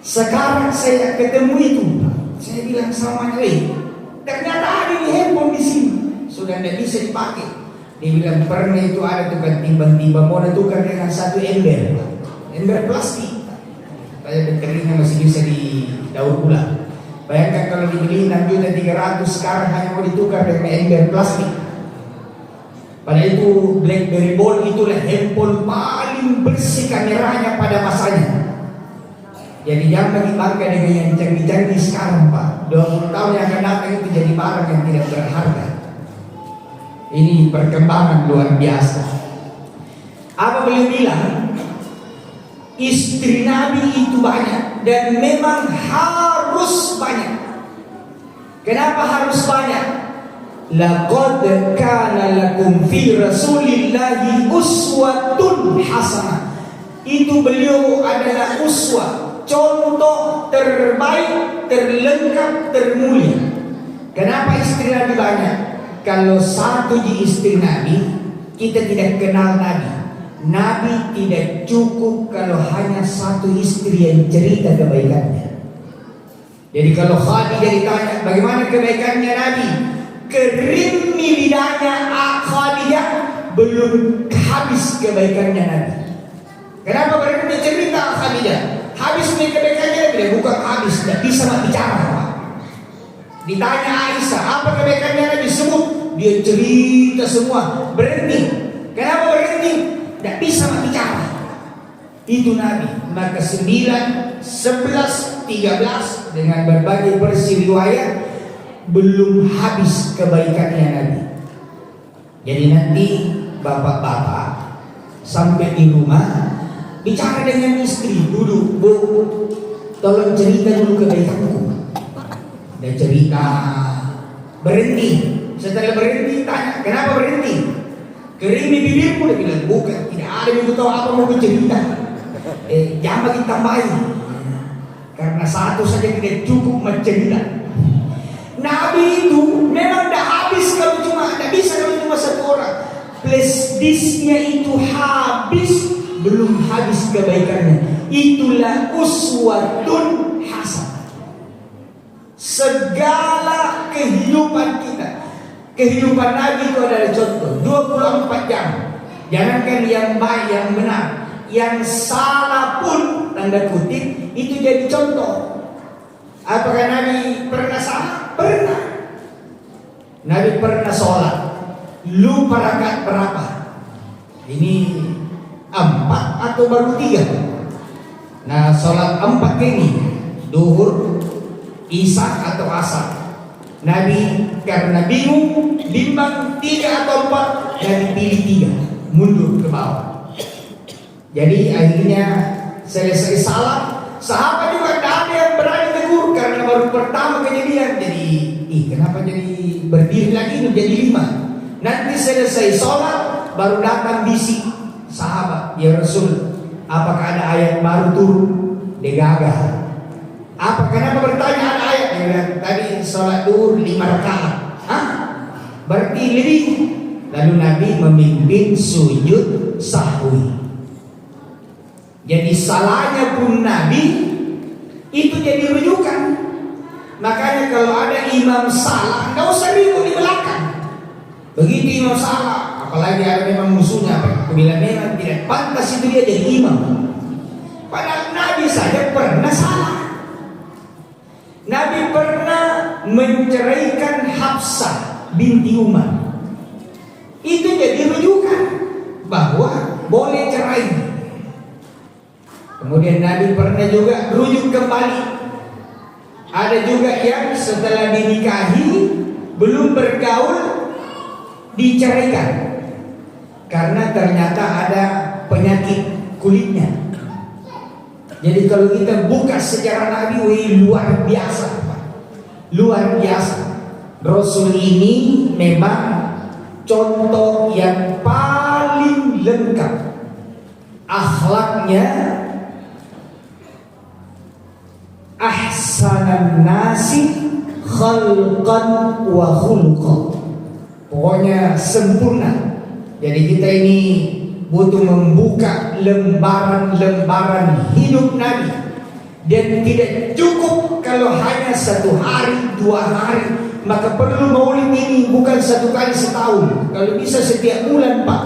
Sekarang saya ketemu itu, saya bilang sama dia, ternyata ada di handphone di sini, sudah tidak bisa dipakai. Dia bilang pernah itu ada tukang timbang-timbang, mau tukar dengan satu ember plastik, kayak berkeringnya masih bisa didaur ulang. Bayangkan kalau dibeli 6.300.000, sekarang hanya mau ditukar dengan ember plastik. Padahal itu BlackBerry Ball itulah handphone paling bersih kameranya pada masanya. Jadi jangan bagi bangga dengan yang canggih-canggih sekarang Pak. 20 tahun yang akan datang itu jadi barang yang tidak berharga. Ini perkembangan luar biasa. Apa beliau bilang? Istri Nabi itu banyak dan memang harus banyak. Kenapa harus banyak? Laqad kana lakum fi Rasulillahi uswatun hasanah. Itu beliau adalah uswah, contoh terbaik, terlengkap, termulia. Kenapa istri Nabi banyak? Kalau satu di istri Nabi, kita tidak kenal Nabi. Nabi tidak cukup kalau hanya satu istri yang cerita kebaikannya. Jadi kalau Khadijah ditanya bagaimana kebaikannya Nabi, kerimi lidahnya Khadijah, belum habis kebaikannya Nabi. Kenapa berhenti cerita Khadijah? Habis kebaikannya Nabi, bukan habis, tidak bisa bicara. Ditanya Aisyah, apa kebaikannya Nabi? Sebut, dia cerita semua. Berhenti. Kenapa berhenti? Tidak bisa bicara. Itu Nabi. Maka 9, 11, 13 dengan berbagai versi riwayat belum habis kebaikannya Nabi. Jadi nanti bapak-bapak sampai di rumah bicara dengan istri dulu, Bu, tolong cerita dulu kebaikanku. Dan cerita, berhenti. Setelah berhenti tanya, kenapa berhenti? Kering di bibirmu. Dia bilang, bukan, tidak ada yang tahu apa mau cerita. Jangan bagi tambahin. Karena satu saja tidak cukup mencerita. Nabi itu memang dah habis kalau cuma, tidak bisa kalau cuma satu orang. Flash disknya itu habis, belum habis kebaikannya. Itulah uswatun hasanah. Segala kehidupan kita, kehidupan Nabi itu adalah contoh 24 jam. Jangankan yang baik, yang benar, yang salah pun tanda kutip itu jadi contoh. Apakah Nabi pernah salah? Pernah. Nabi pernah sholat lupa rakaat berapa? Ini 4 atau baru 3? Nah, sholat 4 ini duhur, isya atau asar. Nabi karena bingung, bimbang 3 atau 4, Nabi pilih 3, mundur ke bawah. Jadi akhirnya selesai salat, sahabat juga tidak ada yang berani tegur karena baru pertama kejadian. Jadi, kenapa jadi berdiri lagi menjadi 5? Nanti selesai sholat baru datang bisik sahabat, ya Rasul, apakah ada ayat baru turun? Dia gagah. Apa? Kenapa bertanya ada ayat? Dia bilang, tadi sholat duhur 5 rakaat. Hah? Berarti lebih. Lalu Nabi memimpin sujud sahwi. Jadi salahnya pun Nabi itu jadi rujukan. Makanya kalau ada imam salah, nggak usah ribut di belakang. Begitu imam salah, apalagi ada memang musuhnya, bila memang tidak pantas itu dia jadi imam. Padahal Nabi saja pernah salah. Nabi pernah menceraikan Hafsah binti Umar. Itu jadi rujukan bahwa boleh cerai. Kemudian Nabi pernah juga rujuk kembali. Ada juga yang setelah dinikahi belum bergaul diceraikan karena ternyata ada penyakit kulitnya. Jadi kalau kita buka sejarah Nabi, luar biasa, luar biasa. Rasul ini memang contoh yang paling lengkap. Akhlaknya ahsanan nasi khalqan wa khuluqan. Pokoknya sempurna. Jadi kita ini butuh membuka lembaran-lembaran hidup Nabi. Dan tidak cukup kalau hanya 1 hari, 2 hari. Maka perlu maulid ini bukan 1 kali setahun. Kalau bisa setiap bulan, Pak.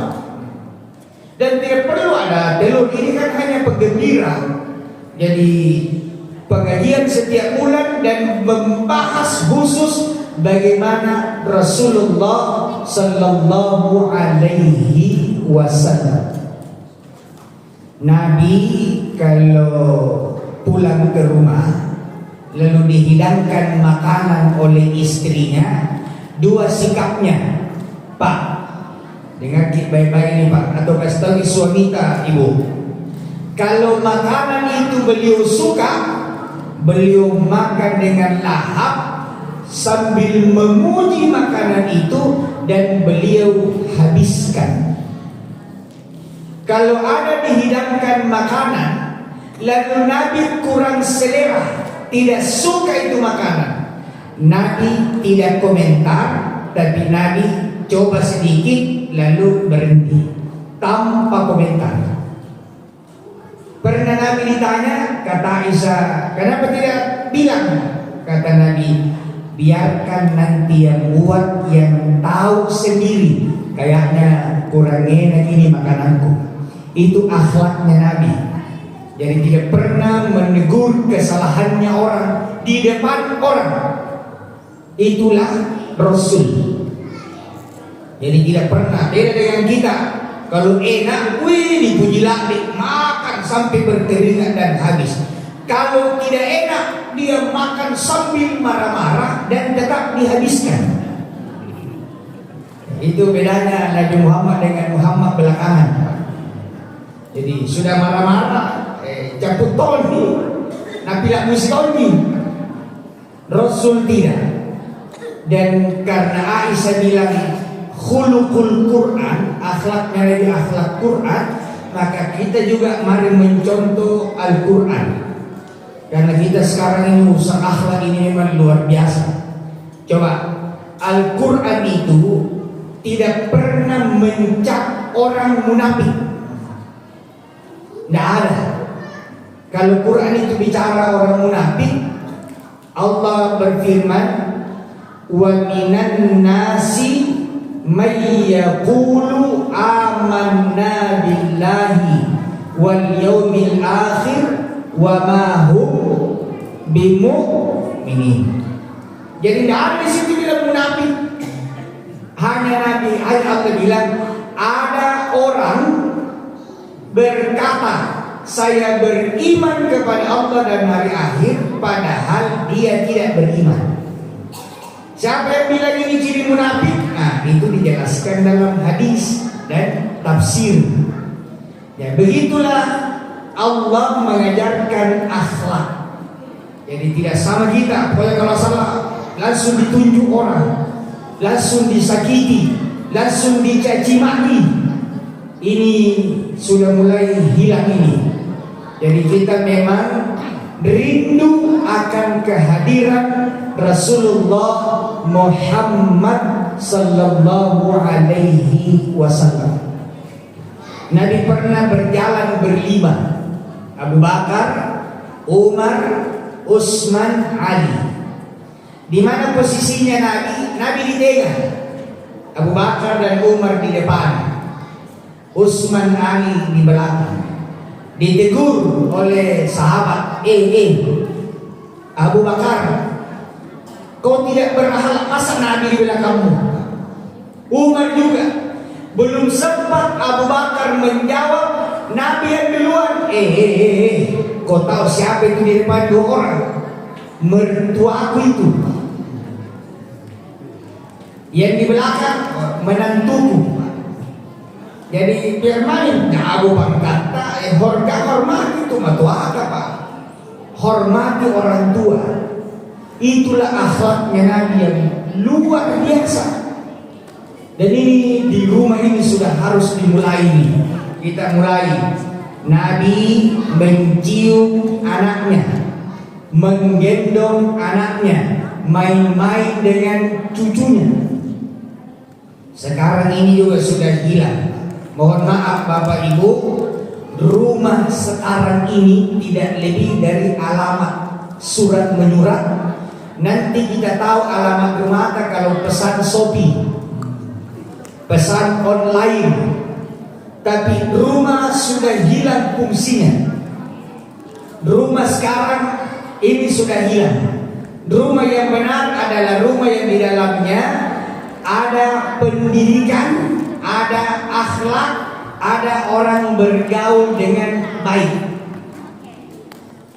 Dan tidak perlu ada telur, ini kan hanya penggembira. Jadi pengajian setiap bulan dan membahas khusus bagaimana Rasulullah Sallallahu Alaihi Wasallam. Nabi kalau pulang ke rumah lalu dihidangkan makanan oleh istrinya, 2 sikapnya. Pak, dengar baik-baik ini Pak, atau kasih tahu suami tak ibu. Kalau makanan itu beliau suka, beliau makan dengan lahap sambil memuji makanan itu dan beliau habiskan. Kalau ada dihidangkan makanan lalu Nabi kurang selera, tidak suka itu makanan, Nabi tidak komentar, tapi Nabi coba sedikit lalu berhenti tanpa komentar. Pernah Nabi ditanya, kata Aisyah, kenapa tidak bilang? Kata Nabi, biarkan nanti yang buat yang tahu sendiri. Kayaknya kurang enak ini makananku. Itu akhlaknya Nabi. Jadi tidak pernah menegur kesalahannya orang di depan orang. Itulah Rasul. Jadi tidak pernah. Beda dengan kita. Kalau enak, dipuji lagi, makan sampai berkeringat dan habis. Kalau tidak enak, dia makan sambil marah-marah dan tetap dihabiskan. Itu bedanya Nabi Muhammad dengan Muhammad belakangan. Jadi sudah marah-marah, cabut toni, nabi lah musikoni. Rasul tidak. Dan karena Aisyah bilang khuluqul Quran, akhlaknya dari akhlak Quran, maka kita juga mari mencontoh Al-Quran. Karena kita sekarang ini usaha akhlak ini memang luar biasa. Coba, Al-Quran itu tidak pernah mencap orang munafik. Tidak ada. Kalau Quran itu bicara orang munafik, Allah berfirman, wa minan nasi may yaqulu amanna billahi wal yaumil akhir wa ma hum bimu'minin. Jadi tidak ada di situ bilang munafik. Hanya Nabi Allah bilang ada orang berkata saya beriman kepada Allah dan hari akhir, padahal dia tidak beriman. Siapa yang bilang ini ciri munafik? Nah, itu dijelaskan dalam hadis dan tafsir. Ya, begitulah Allah mengajarkan akhlak. Jadi tidak sama kita. Pokoknya kalau salah langsung ditunjuk orang, langsung disakiti, langsung dicaci maki. Ini sudah mulai hilang ini. Jadi kita memang rindu akan kehadiran Rasulullah Muhammad sallallahu alaihi wasallam. Nabi pernah berjalan berlima, Abu Bakar, Umar, Utsman, Ali. Di mana posisinya Nabi? Nabi di tengah, Abu Bakar dan Umar di depan, Utsman, Ali di belakang. Ditegur oleh sahabat, Abu Bakar, kau tidak berakhlak, masa Nabi di belakangmu? Umar juga. Belum sempat Abu Bakar menjawab, Nabi yang duluan. Kau tahu siapa itu di depan dua orang? Mertua aku itu. Yang di belakang menantuku. Jadi biar main Abu Bakar kata hormati itu mertua apa? Hormati orang tua. Itulah akhlaknya Nabi yang luar biasa. Dan ini di rumah ini sudah harus dimulai nih. Kita mulai. Nabi mencium anaknya, menggendong anaknya, main-main dengan cucunya. Sekarang ini juga sudah hilang. Mohon maaf Bapak Ibu, rumah sekarang ini tidak lebih dari alamat surat menyurat. Nanti kita tahu alamat rumah kalau pesan Shopee, pesan online. Tapi rumah sudah hilang fungsinya. Rumah sekarang ini sudah hilang. Rumah yang benar adalah rumah yang di dalamnya ada pendidikan, ada akhlak, ada orang bergaul dengan baik.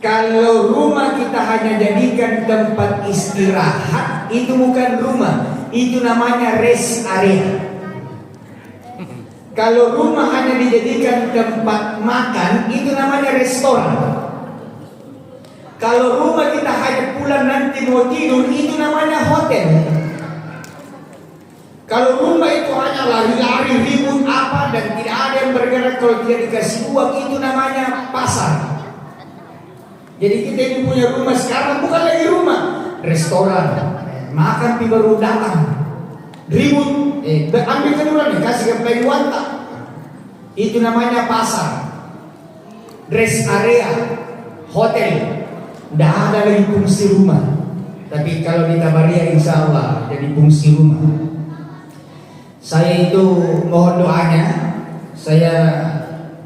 Kalau rumah kita hanya jadikan tempat istirahat, itu bukan rumah, itu namanya rest area. Kalau rumah hanya dijadikan tempat makan, itu namanya restoran. Kalau rumah kita hanya pulang nanti mau tidur, itu namanya hotel. Kalau rumah itu hanya lari-lari, ribut apa dan tidak ada yang bergerak kalau tidak dikasih uang, itu namanya pasar. Jadi kita ini punya rumah sekarang bukan lagi rumah, restoran. Makan pi baru datang, ribut, ambil keduran kasih ke pengwanta. Itu namanya pasar, rest area, hotel. Tidak ada lagi fungsi rumah. Tapi kalau di Tabaria insya Allah jadi fungsi rumah. Saya itu mohon doanya. Saya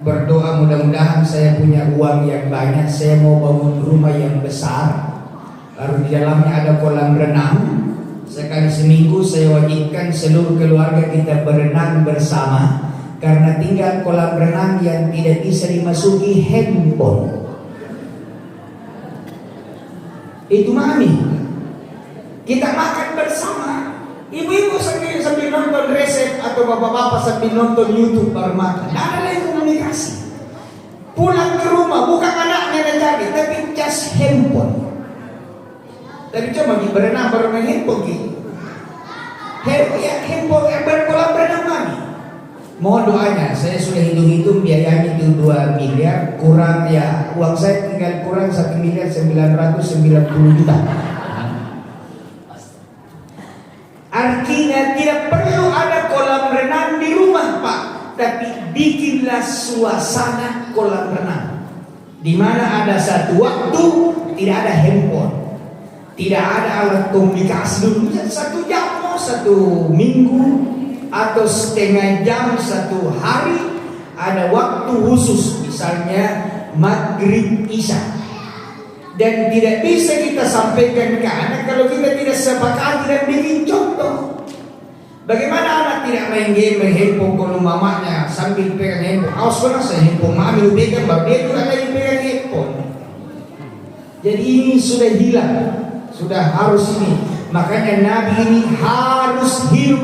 berdoa mudah-mudahan saya punya uang yang banyak. Saya mau bangun rumah yang besar. Lalu di dalamnya ada kolam renang. Sekali seminggu saya wajibkan seluruh keluarga kita berenang bersama. Karena tinggal kolam renang yang tidak bisa dimasuki handphone. Itu mami. Kita makan bersama. Ibu-ibu sambil nonton resep atau bapak-bapak sambil nonton YouTube baru makan. Tidak ada lagi komunikasi. Pulang ke rumah bukan anaknya yang jadi, tapi just handphone. Tapi coba berenang baru main handphone gitu. ya handphone berkolam renang kami. Mohon doanya, saya sudah hitung-hitung biayanya itu 2 miliar, kurang ya uang saya tinggal kurang 1.990.000.000. Artinya tidak perlu ada kolam renang di rumah Pak, tapi bikinlah suasana kolam renang di mana ada satu waktu tidak ada handphone, tidak ada alat komunikasi dulu. 1 jam, 1 minggu atau setengah jam 1 hari ada waktu khusus, misalnya maghrib isya. Dan tidak bisa kita sampaikan ke anak kalau kita tidak sepakati dan bikin contoh. Bagaimana anak tidak main game, main handphone kalau mamanya sambil pegang handphone. Awas pernah saya handphone mami lu pegang, baru dia juga lagi pegang handphone. Jadi ini sudah hilang, sudah harus ini. Makanya Nabi ini harus hidup,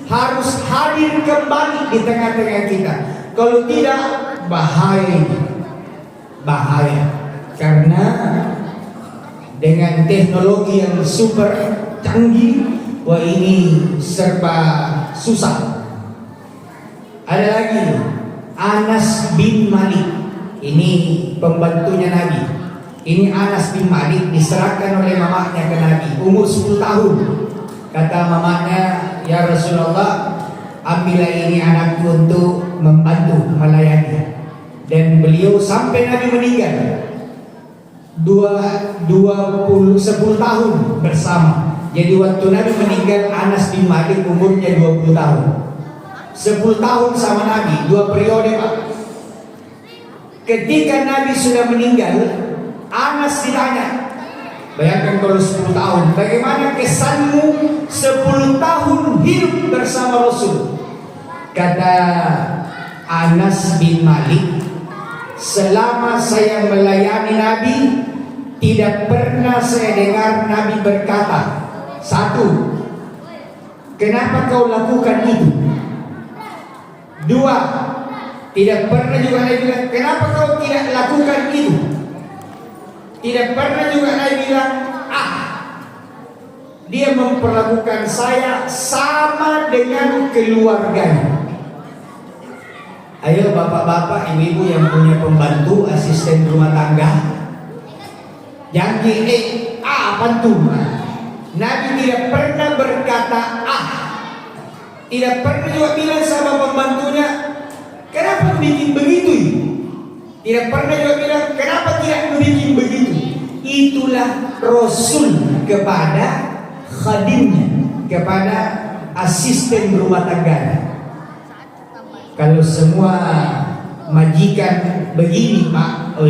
harus hadir kembali di tengah-tengah kita. Kalau tidak, bahaya. Karena dengan teknologi yang super canggih, wah ini serba susah. Ada lagi Anas bin Malik, ini pembantunya Nabi. Ini Anas bin Malik diserahkan oleh mamanya ke Nabi, umur 10 tahun. Kata mamanya, ya Rasulullah, ambillah ini anakku untuk membantu melayani. Dan beliau sampai Nabi meninggal 10 tahun bersama. Jadi waktu Nabi meninggal, Anas bin Malik umurnya 20 tahun. 10 tahun sama Nabi, 2 periode Pak. Ketika Nabi sudah meninggal, Anas ditanya, bayangkan kalau 10 tahun, bagaimana kesanmu 10 tahun hidup bersama Rasul? Kata Anas bin Malik, selama saya melayani Nabi, tidak pernah saya dengar Nabi berkata, 1, kenapa kau lakukan itu? 2, tidak pernah juga Nabi bilang, kenapa kau tidak lakukan itu? Tidak pernah juga Nabi bilang, dia memperlakukan saya sama dengan keluarganya. Ayo bapak-bapak, ibu-ibu yang punya pembantu, asisten rumah tangga, jangan bantu. Nabi tidak pernah berkata tidak pernah juga bilang sama pembantunya, kenapa bikin begitu? Tidak pernah juga bilang, kenapa tidak bikin begitu? Itulah Rasul kepada khadimnya, kepada asisten rumah tangganya. Kalau semua majikan begini Pak,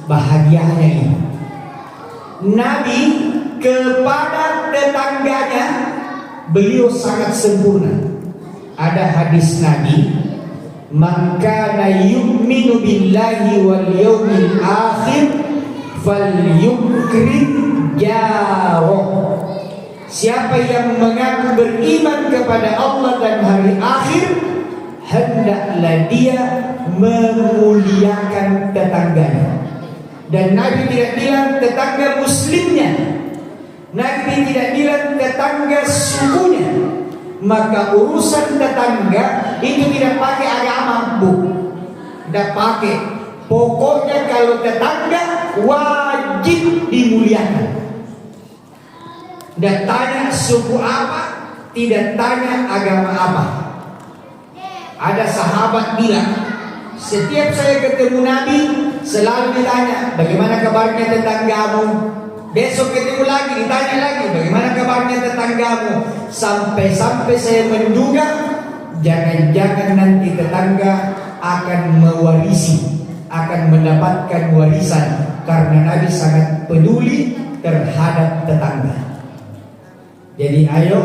bahagianya ini. Nabi kepada tetangganya beliau sangat sempurna. Ada hadis Nabi, man kana yu'minu billahi wal yawmil akhir falyukrim jarah. Siapa yang mengaku beriman kepada Allah dan hari akhir, hendaklah dia memuliakan tetangganya. Dan Nabi tidak bilang tetangga muslimnya, Nabi tidak bilang tetangga sukunya. Maka urusan tetangga itu tidak pakai agama, tidak pakai. Pokoknya kalau tetangga wajib dimuliakan. Tidak tanya suku apa, tidak tanya agama apa. Ada sahabat bilang, setiap saya ketemu Nabi selalu ditanya, bagaimana kabarnya tetanggamu? Besok ketemu lagi, ditanya lagi, bagaimana kabarnya tetanggamu? Sampai-sampai saya menduga, jangan-jangan nanti tetangga akan mewarisi, akan mendapatkan warisan, karena Nabi sangat peduli terhadap tetangga. Jadi ayo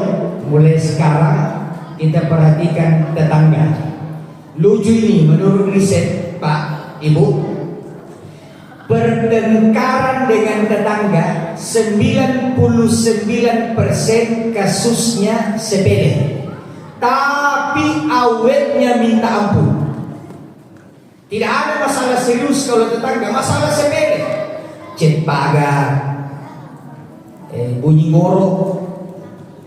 mulai sekarang kita perhatikan tetangga. Lucu ini menurut riset Pak, Ibu, pertengkaran dengan tetangga 99% kasusnya sepele, tapi awetnya minta ampun. Tidak ada masalah serius kalau tetangga, masalah sepele, cet pagar, bunyi gorok,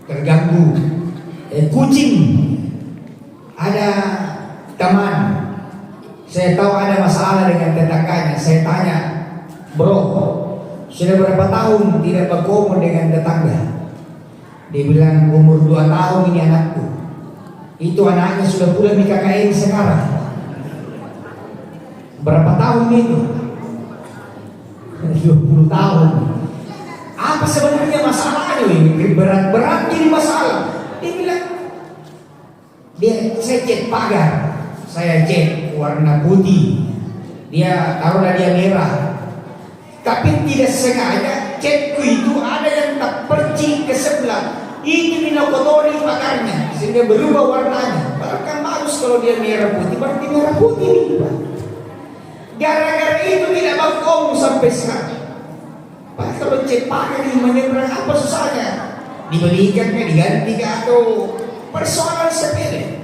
terganggu, kucing. Ada teman, saya tahu ada masalah dengan tetangganya. Saya tanya, bro, sudah berapa tahun tidak berkomor dengan tetangga? Dia bilang umur 2 tahun ini anakku. Itu anaknya sudah pulang di KKN sekarang. Berapa tahun itu? 20 tahun. Apa sebenarnya masalahnya ini? Berat-berat jadi masalah. Dia bilang, saya cat pagar, saya cat warna putih, dia taruhlah dia merah, tapi tidak sengaja catku itu ada yang tak perci ke sebelah, itu dinokotori pagarnya sehingga berubah warnanya. Padahal kan bagus kalau dia merah putih, berarti merah putih nih. Gara-gara itu tidak mau sampai sekarang. Padahal kalau cat pagar ini menyeberang apa susahnya? Dibelikannya, diganti atau persoalan sepele.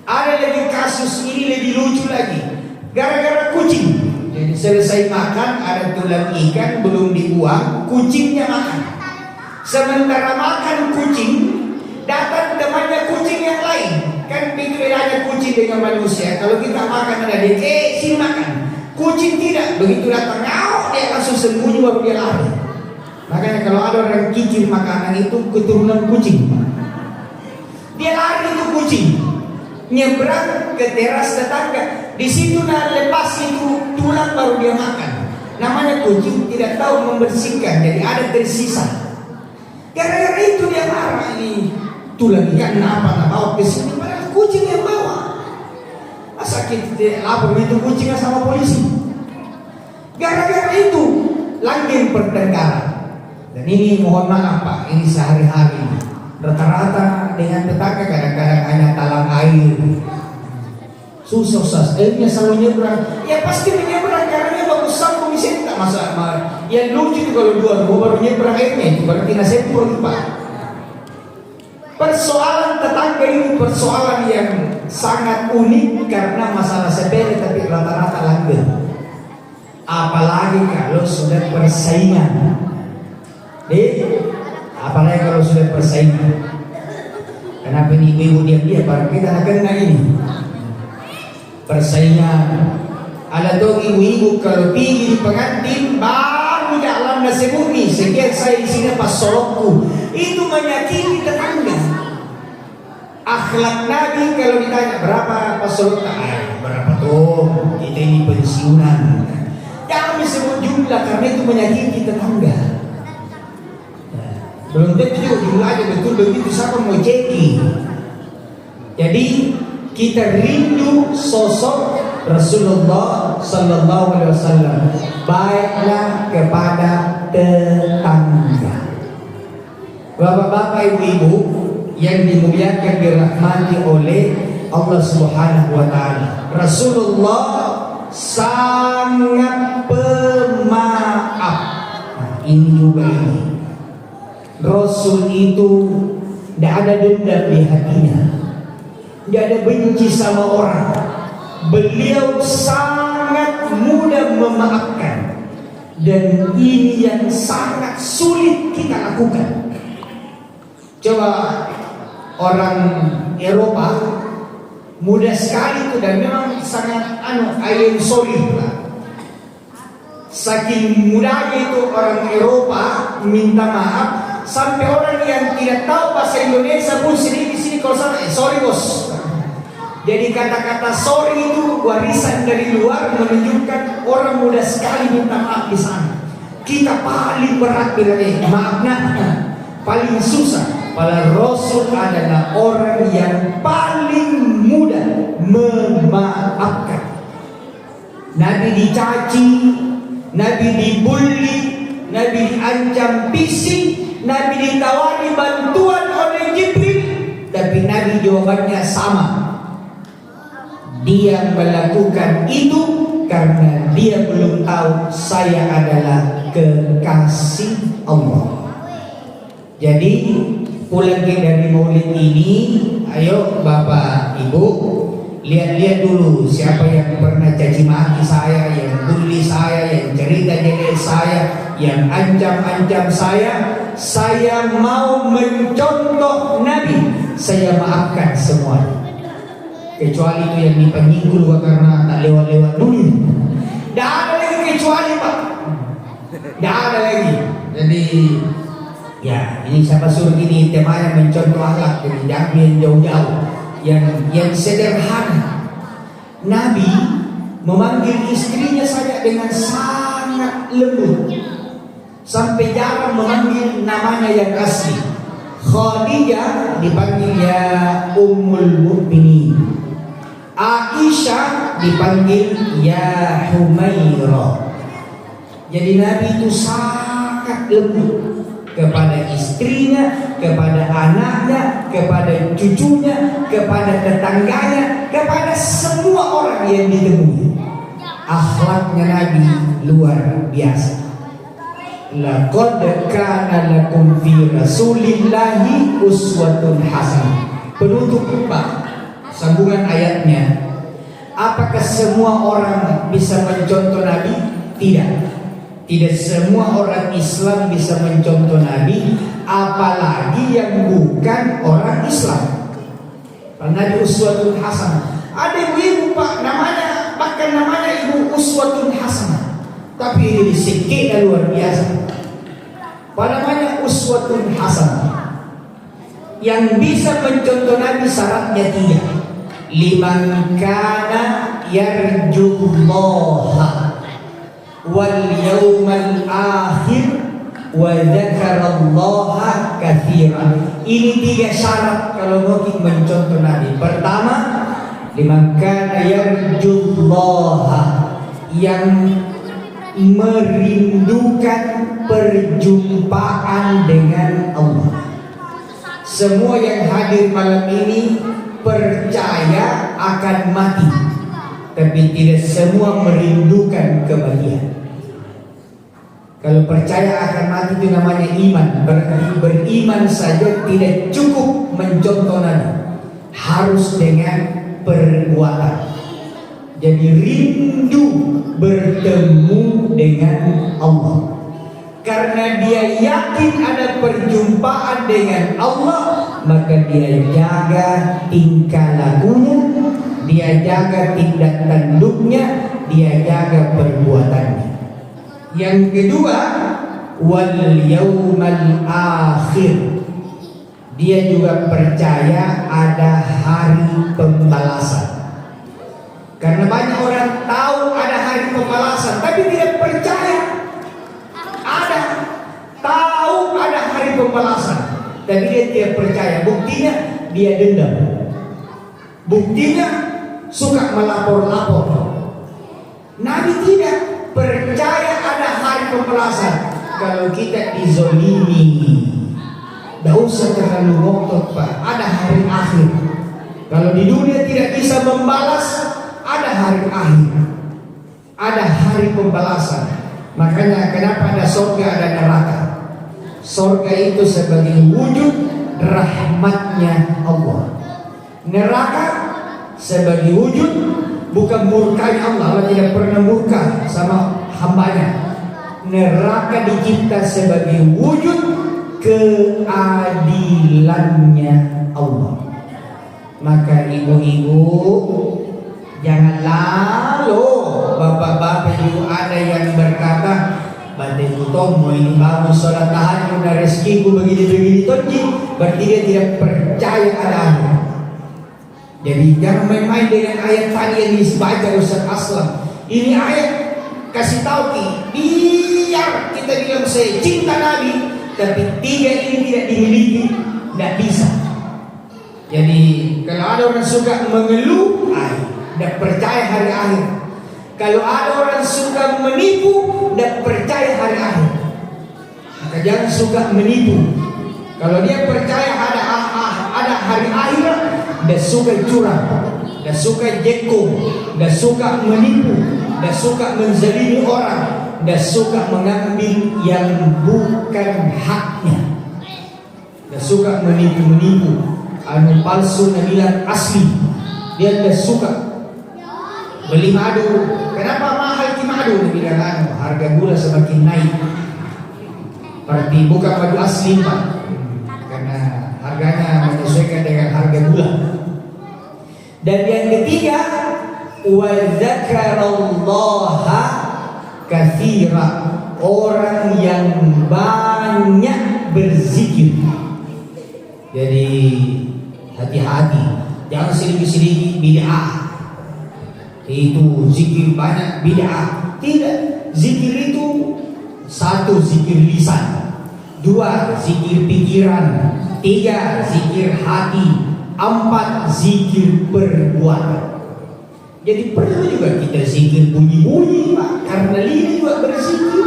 Ada lagi kasus ini lebih lucu lagi, gara-gara kucing. Jadi selesai makan ada tulang ikan belum dibuang, kucingnya makan. Sementara makan kucing, datang temannya kucing yang lain. Kan begitu bedanya kucing dengan manusia. Kalau kita makan ada dia, sini makan. Kucing tidak, begitu datang dia langsung sembunyi baru dia lari. Makanya kalau ada orang kicir makanan itu keturunan kucing, dia lari itu kucing, nyebrang ke teras tetangga. Di situ lepas itu tulang baru dia makan. Namanya kucing tidak tahu membersihkan, jadi ada tersisa. Gara-gara itu dia marah, ini tulang ikan apa bawa ke sini, padahal kucing yang bawa. Masa kita lapor itu kucingnya sama polisi? Gara-gara itu langgeng pertengkaran. Dan ini mohon maaf Pak, ini sehari-hari. Rata-rata dengan tetangga kadang-kadang hanya talang air. Susah, airnya selalu nyebrang. Ya pasti menyeberang karena dia bagus sambung di sini tak masalah. Yang lucu itu kalau dua baru nyebrang airnya itu berarti nasempur Pak. Persoalan tetangga ini persoalan yang sangat unik karena masalah sepele tapi rata-rata langgeng. Apalagi kalau sudah persaingan. Apalagi kalau sudah persaingan. Kenapa ini ibu diam-diam? Baru kita kena ini persaingan. Ada tuh ibu-ibu kalau pergi di pengantin baru jalan nasi bumi. Sekian saya di sini pas solokku itu menyakiti tetangga. Akhlak Nabi kalau ditanya berapa pas solok, berapa tuh? Kita ini pensiunan. Jangan disebut jumlah karena itu menyakiti tetangga. Belum tentu juga jumlahnya betul begitu siapa mau ceki. Jadi kita rindu sosok Rasulullah Sallallahu Alaihi Wasallam. Baiklah kepada tetangga. Bapak-bapak, ibu-ibu yang dimuliakan dirahmati oleh Allah Subhanahu Wa Taala. Rasulullah sangat pemaaf. Ini juga ini. Rasul itu tidak ada dendam di hatinya, tidak ada benci sama orang. Beliau sangat mudah memaafkan, dan ini yang sangat sulit kita lakukan. Coba orang Eropa mudah sekali itu dan memang sangat I am sorry. Saking mudahnya itu orang Eropa minta maaf. Sampai orang yang tidak tahu bahasa Indonesia pun sendiri di sini kalau sana, sorry bos. Jadi kata-kata sorry itu warisan dari luar menunjukkan orang mudah sekali minta maaf di sana. Kita paling berat bilang maaf nak, paling susah. Padahal Rasul adalah orang yang paling mudah memaafkan. Nabi dicaci, Nabi dibully, Nabi diancam fisik. Nabi ditawari bantuan oleh Jibril, tapi Nabi jawabannya sama. Dia melakukan itu karena dia belum tahu saya adalah kekasih Allah. Jadi pulang dari maulid ini, ayo Bapak Ibu lihat-lihat dulu siapa yang pernah caci maki saya, yang bully saya, yang cerita jelek saya, yang ancam-ancam saya. Saya mau mencontoh Nabi. saya maafkan semuanya. Kecuali itu yang dipanggil karena tak lewat-lewat dunia. Tidak ada lagi kecuali Pak. Tidak ada lagi. Jadi ya ini siapa suruh ini temanya mencontoh akhlak. Jadi jangan yang jauh-jauh, yang sederhana. Nabi memanggil istrinya saja dengan sangat lembut, sampai jarang memanggil namanya yang asli. Khadijah dipanggil ya Ummul Mukminin, Aisyah dipanggil ya Humairah. Jadi Nabi itu sangat lembut kepada istrinya, kepada anaknya, kepada cucunya, kepada tetangganya, kepada semua orang yang ditemui. Akhlaknya Nabi luar biasa. Laqad kana lakum fi Rasulillahi uswatun hasanah. Penutup Pak, sambungan ayatnya. Apakah semua orang bisa mencontoh Nabi? Tidak. Tidak semua orang Islam bisa mencontoh Nabi, apalagi yang bukan orang Islam. Nabi uswatun hasanah. Ada ibu Pak namanya, bahkan namanya ibu uswatun hasanah, tapi ini disikirnya luar biasa. Namanya uswatun hasanah. Yang bisa mencontoh Nabi syaratnya 3. Liman kana yarjullaha wal yawmal akhir wa dzakarallaha katsiran. Ini 3 syarat kalau mau mencontoh Nabi. Pertama, liman kana yarjullaha, yang merindukan perjumpaan dengan Allah. Semua yang hadir malam ini percaya akan mati, tapi tidak semua merindukan kematian. Kalau percaya akan mati itu namanya iman. Berarti beriman saja tidak cukup mencontoh Nabi, harus dengan perbuatan. Jadi rindu bertemu dengan Allah, karena dia yakin ada perjumpaan dengan Allah, maka dia jaga tingkah lakunya, dia jaga tindak tanduknya, dia jaga perbuatannya. Yang kedua, wal yaumal akhir, dia juga percaya ada hari pembalasan. Karena banyak orang tahu ada hari pembalasan, tapi tidak percaya tahu ada hari pembalasan, tapi dia tidak percaya. Buktinya dia dendam, buktinya suka melapor-lapor. Nabi tidak percaya ada hari pembalasan. Kalau kita dizolimi, tidak usah terlalu ngotot Pak, ada hari akhir. Kalau di dunia tidak bisa membalas, ada hari akhir, ada hari pembalasan. Makanya kenapa ada surga, ada neraka. Surga itu sebagai wujud rahmatnya Allah. Neraka sebagai wujud bukan murkanya Allah. Allah tidak pernah murka sama hambanya. Neraka dicipta sebagai wujud keadilannya Allah. Maka ibu-ibu, jangan lalu bapak-bapak ibu ada yang berkata, Bante Utomo ini bangun sholat tahajud dan rezekiku begini-begini tonji, berarti dia tidak percaya ada akhir. Jadi jangan main-main dengan ayat tadi yang dibaca Ustaz Aslam. Ini ayat kasih tahu biar kita bilang saya cinta Nabi, tapi 3 ini tidak dimiliki, tidak bisa. Jadi kalau ada orang suka mengeluh, tidak percaya hari akhir. Kalau ada orang suka menipu, tidak percaya hari akhir. Maka jangan suka menipu. Kalau dia percaya ada hari akhir, tidak suka curang, tidak suka jekung, tidak suka menipu, tidak suka menzalimi orang, tidak suka mengambil yang bukan haknya, tidak suka menipu-menipu. Anu palsu bilang asli, dia tidak suka. Beli madu, kenapa mahal di madu? Dia bilang harga gula semakin naik. Berarti bukan madu asli Pak, karena harganya menyesuaikan dengan Dan yang ketiga, wa dzakarallaha katsira, orang yang banyak berzikir. Jadi hati-hati, jangan sedikit-sedikit bid'ah. Itu zikir banyak bid'ah. Tidak, zikir itu satu zikir lisan, dua zikir pikiran, tiga zikir hati, empat zikir perbuatan. Jadi perlu juga kita zikir bunyi-bunyi, Pak, karena lidah juga berzikir.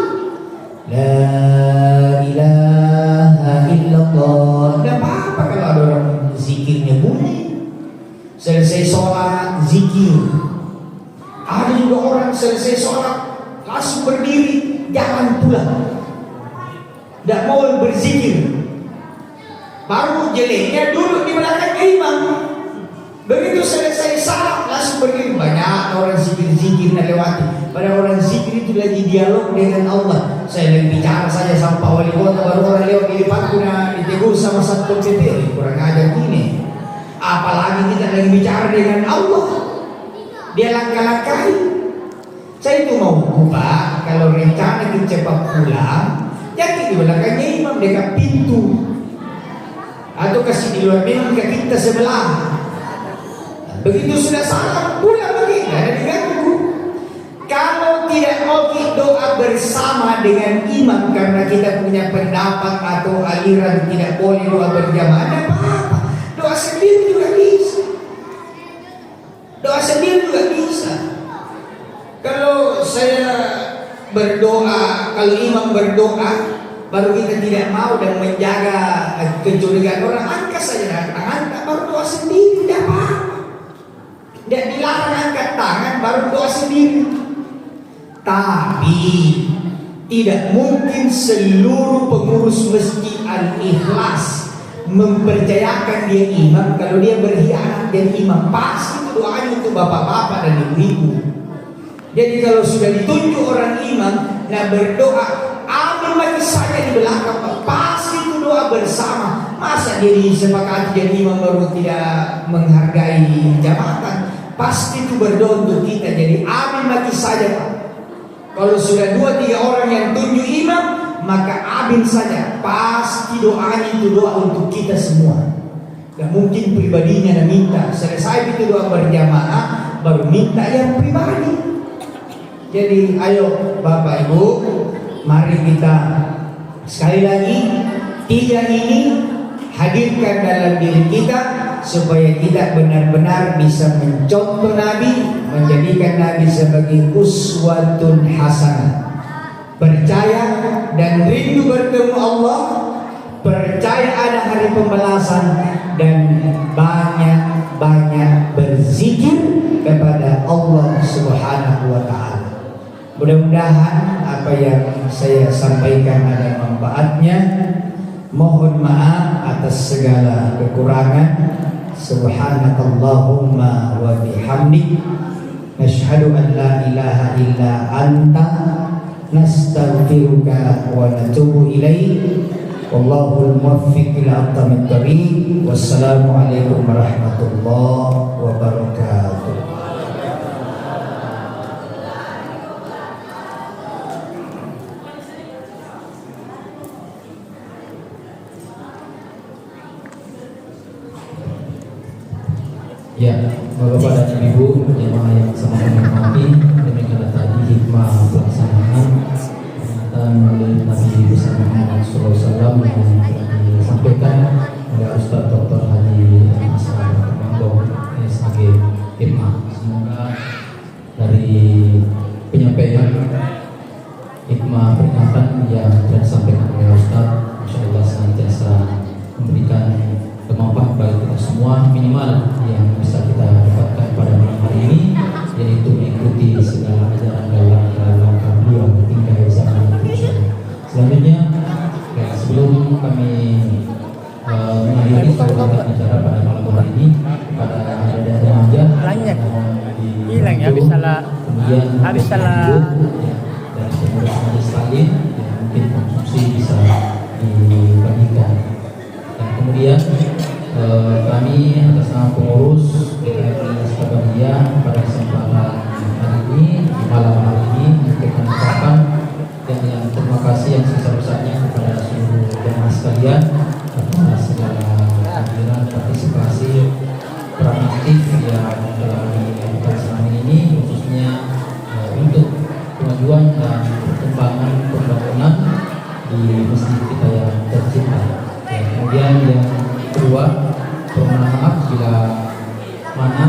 La ilaha illallah. Tidak apa-apa kalau ada orang zikirnya bunyi. Selesai sholat zikir. Ada juga orang selesai sholat langsung berdiri, jangan pulang. Tidak mau berzikir. Baru jeleknya duduk di belakang imam. Begitu selesai salat langsung berdiri. Banyak orang zikir-zikir nak lewati. Pada orang zikir itu lagi dialog dengan Allah. Saya lagi bicara saja sama Pak Wali Kota, baru orang lewat di depanku ditegur sama Satpol PP. Kurang ajar gini. Apalagi kita lagi bicara dengan Allah, dia langkah-langkahi. Saya itu mau Pak, kalau rencana kita cepat pulang, jadi di belakangnya imam dekat pintu, atau kasih di luar pintu ke kita sebelah. Begitu sudah salam pulang lagi, ada diganggu. Kalau tidak mau doa bersama dengan imam karena kita punya pendapat atau aliran tidak boleh doa berjamaah, ada apa-apa. Doa sendiri juga bisa. Doa sendiri juga bisa. Kalau saya berdoa, kalau imam berdoa, baru kita tidak mau dan menjaga kecurigaan orang, angkat saja tangan, baru doa sendiri, tidak apa-apa. Tidak dilarang angkat tangan, baru doa sendiri. Tapi tidak mungkin seluruh pengurus masjid Al-Ikhlas mempercayakan dia imam kalau dia berkhianat dan imam. Pasti itu doanya untuk bapak-bapak dan ibu-ibu. Jadi kalau sudah ditunjuk orang imam, nah berdoa, amin lagi saja di belakang, pasti itu doa bersama. Masa dia disepakati jadi imam baru tidak menghargai jabatan? Pasti itu berdoa untuk kita. Jadi amin lagi saja, Pak. Kalau sudah 2-3 orang yang tunjuk imam, maka amin saja. Pasti doanya itu doa untuk kita semua. Gak mungkin pribadinya dan minta. Selesai itu doa berjamaah, baru minta yang pribadi. Jadi ayo Bapak Ibu, mari kita sekali lagi 3 ini hadirkan dalam diri kita, supaya kita benar-benar bisa mencontoh Nabi, menjadikan Nabi sebagai uswatun hasanah. Percaya dan rindu bertemu Allah, percaya ada hari pembalasan, dan banyak-banyak berzikir kepada Allah Subhanahu wa Ta'ala. Mudah-mudahan apa yang saya sampaikan ada manfaatnya. Mohon maaf atas segala kekurangan. Subhanakallahumma wa bihamdik, nashhadu an la ilaha illa anta, nastaghfiruka wa natubu ilaik. Wallahul muwaffiq ila aqwamit thariq. Wassalamu alaikum warahmatullahi wabarakatuh. Ya, Bapak dan Ibu jemaah yang sama-sama kami, demikian tadi hikmah pelaksanaan peringatan Maulid Nabi besar Muhammad SAW yang telah disampaikan oleh Ustaz Dr. Haji Asrar Manggo sebagai hikmah. Semoga dari penyampaian hikmah peringatan yang telah disampaikan oleh Ustaz, insyaallah senantiasa memberikan bermanfaat bagi kita semua, minimal yang bisa kita dapatkan pada malam hari ini, yaitu mengikuti segala ajaran dalam langkah beliau hingga zaman itu. Selanjutnya, ya, sebelum kami mengakhiri seluruh acara pada malam hari ini, pada ada remaja hilang ya, habis salah dan pengurus majelis taklim yang mungkin konsumsi bisa dibagikan. Dan kemudian kami atas nama pengurus BKM Sabaria pada kesempatan hari ini, di malam hari ini, kita mengucapkan yang terima kasih yang sebesar-besarnya kepada seluruh jemaah sekalian atas segala kehadiran, partisipasi, peran aktif yang telah dilakukan selama ini, khususnya untuk kemajuan dan perkembangan pembangunan di masjid kita yang tercinta. Kemudian yang kedua, permohonan maaf bila mana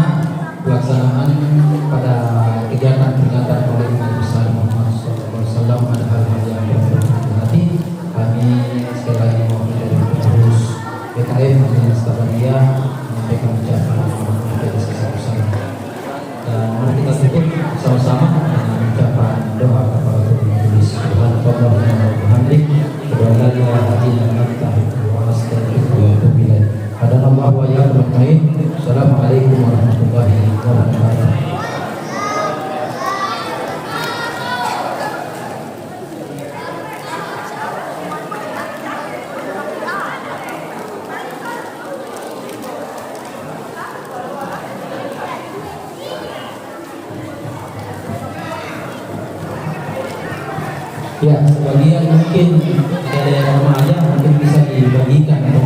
pelaksanaan pada kegiatan peringatan Maulid Nabi besar Muhammad SAW ada hal-hal yang berhati. Kami sekali lagi mohon dari pengurus BKM Majelis Tabariyah menyampaikan ucapan dari besar. Dan mari kita tutup sama-sama dengan ucapan doa kepada Tuhan. Subhanallah wa bihamdihi, wa la ilaha illa anta, wa astaghfiruka wa atubu ilaik. Hadanallahu wa iyyakum ajmain. Assalamualaikum warahmatullahi wabarakatuh. Ya, sebagian mungkin ada yang remaja mungkin bisa dibagikan.